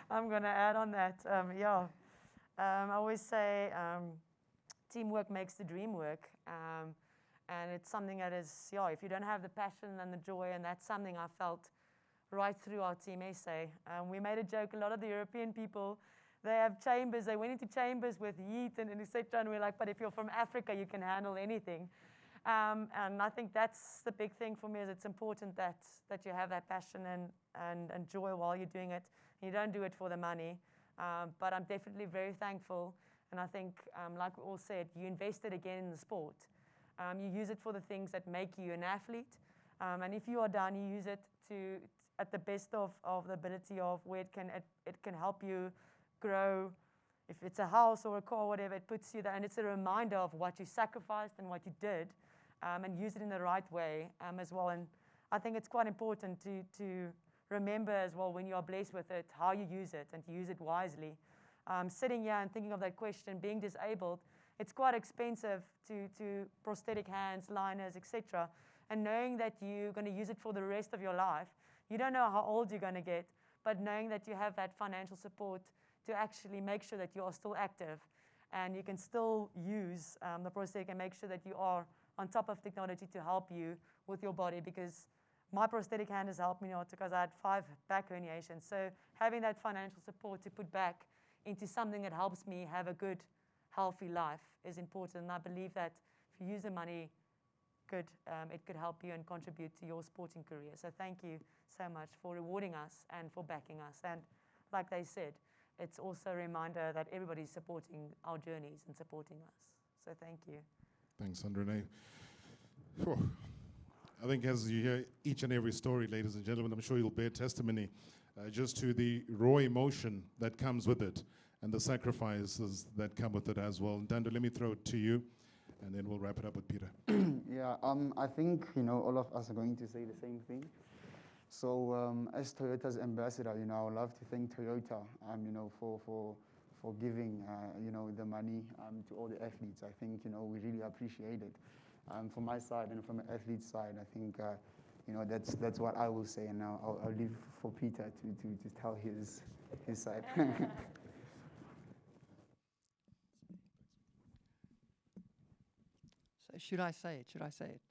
S5: I'm going to add on that. I always say teamwork makes the dream work. And it's something that is, if you don't have the passion and the joy, and that's something I felt right through our Team SA. We made a joke, a lot of the European people, they have chambers, they went into chambers with heat and etc. And we're like, but if you're from Africa, you can handle anything. And I think that's the big thing for me, is it's important that you have that passion and joy while you're doing it. You don't do it for the money. But I'm definitely very thankful. And I think, like we all said, you invested again in the sport. You use it for the things that make you an athlete. And if you are done, you use it at the best of the ability of where it can help you grow. If it's a house or a car, whatever, it puts you there. And it's a reminder of what you sacrificed and what you did, and use it in the right way as well. And I think it's quite important to remember as well, when you are blessed with it, how you use it and to use it wisely. Sitting here and thinking of that question, being disabled, it's quite expensive to prosthetic hands, liners, etc. And knowing that you're going to use it for the rest of your life, you don't know how old you're going to get, but knowing that you have that financial support to actually make sure that you are still active and you can still use the prosthetic and make sure that you are on top of technology to help you with your body, because my prosthetic hand has helped me not because I had 5 back herniations. So having that financial support to put back into something that helps me have a good, healthy life is important. And I believe that if you use the money good, it could help you and contribute to your sporting career. So thank you so much for rewarding us and for backing us. And like they said, it's also a reminder that everybody's supporting our journeys and supporting us. So thank you.
S1: Thanks, Andrene. I think as you hear each and every story, ladies and gentlemen, I'm sure you'll bear testimony just to the raw emotion that comes with it and the sacrifices that come with it as well. Dando, let me throw it to you, and then we'll wrap it up with Peter.
S14: Yeah, I think, all of us are going to say the same thing. So as Toyota's ambassador, I would love to thank Toyota, for giving, the money to all the athletes. I think, we really appreciate it. From my side and from the athlete's side, I think, that's what I will say, and now I'll leave for Peter to tell his side.
S18: So should I say it? Should I say it?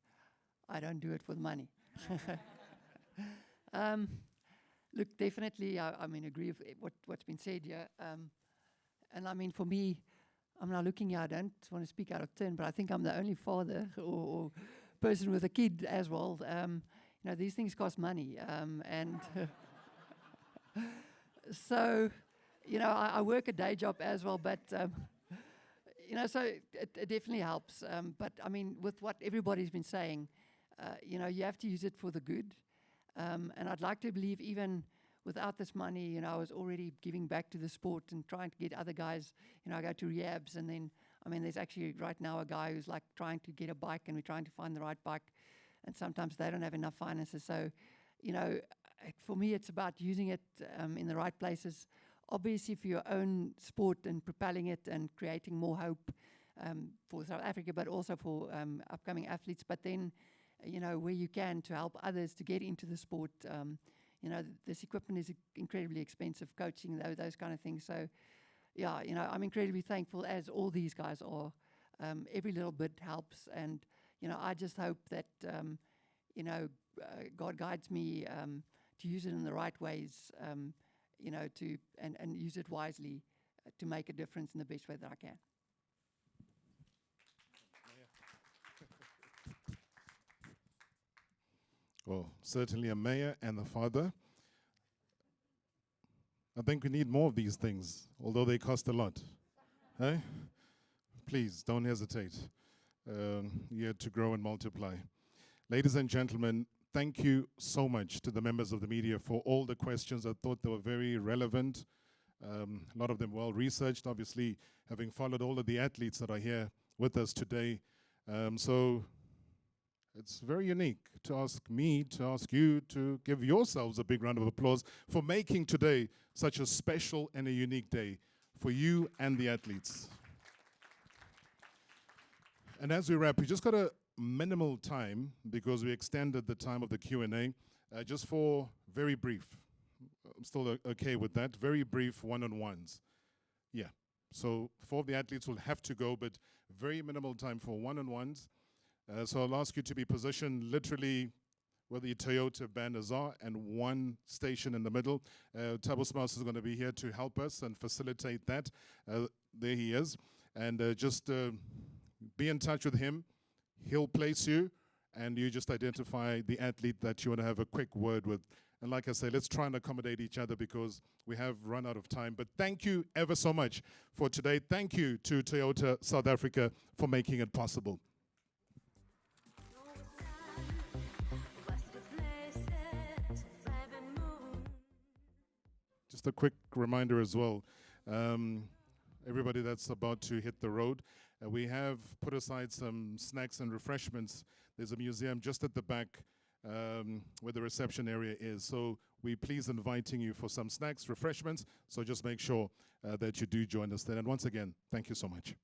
S18: I don't do it for the money. Look, definitely, I agree with what's been said here. And I mean, for me, I'm now looking here, I don't want to speak out of turn, but I think I'm the only father or person with a kid as well. These things cost money. And so, I work a day job as well, but, so it definitely helps. But I mean, with what everybody's been saying, you have to use it for the good. And I'd like to believe even without this money, I was already giving back to the sport and trying to get other guys, I go to rehabs, and then, there's actually right now a guy who's like trying to get a bike, and we're trying to find the right bike, and sometimes they don't have enough finances. So, for me, it's about using it in the right places, obviously for your own sport and propelling it and creating more hope for South Africa, but also for upcoming athletes. But then, where you can, to help others to get into the sport. This equipment is incredibly expensive, coaching, those kind of things. So, yeah, I'm incredibly thankful, as all these guys are. Every little bit helps, and, I just hope that, God guides me to use it in the right ways, and use it wisely to make a difference in the best way that I can.
S1: Well, certainly a mayor and a father. I think we need more of these things, although they cost a lot. Hey? Please, don't hesitate. Here to grow and multiply. Ladies and gentlemen, thank you so much to the members of the media for all the questions. I thought they were very relevant. A lot of them well researched, obviously, having followed all of the athletes that are here with us today. So it's very unique to ask me, to ask you to give yourselves a big round of applause for making today such a special and a unique day for you and the athletes. And as we wrap, we just got a minimal time because we extended the time of the Q&A just for very brief. I'm still okay with that. Very brief one-on-ones. Yeah. So 4 of the athletes will have to go, but very minimal time for one-on-ones. So I'll ask you to be positioned literally where the Toyota banners are and one station in the middle. Thabo Smaus is going to be here to help us and facilitate that. There he is. And just be in touch with him. He'll place you, and you just identify the athlete that you want to have a quick word with And like I say, let's try and accommodate each other because we have run out of time. But thank you ever so much for today. Thank you to Toyota South Africa for making it possible. Just a quick reminder as well. Everybody that's about to hit the road, we have put aside some snacks and refreshments. There's a museum just at the back where the reception area is. So we please inviting you for some snacks, refreshments. So just make sure that you do join us then. And once again, thank you so much.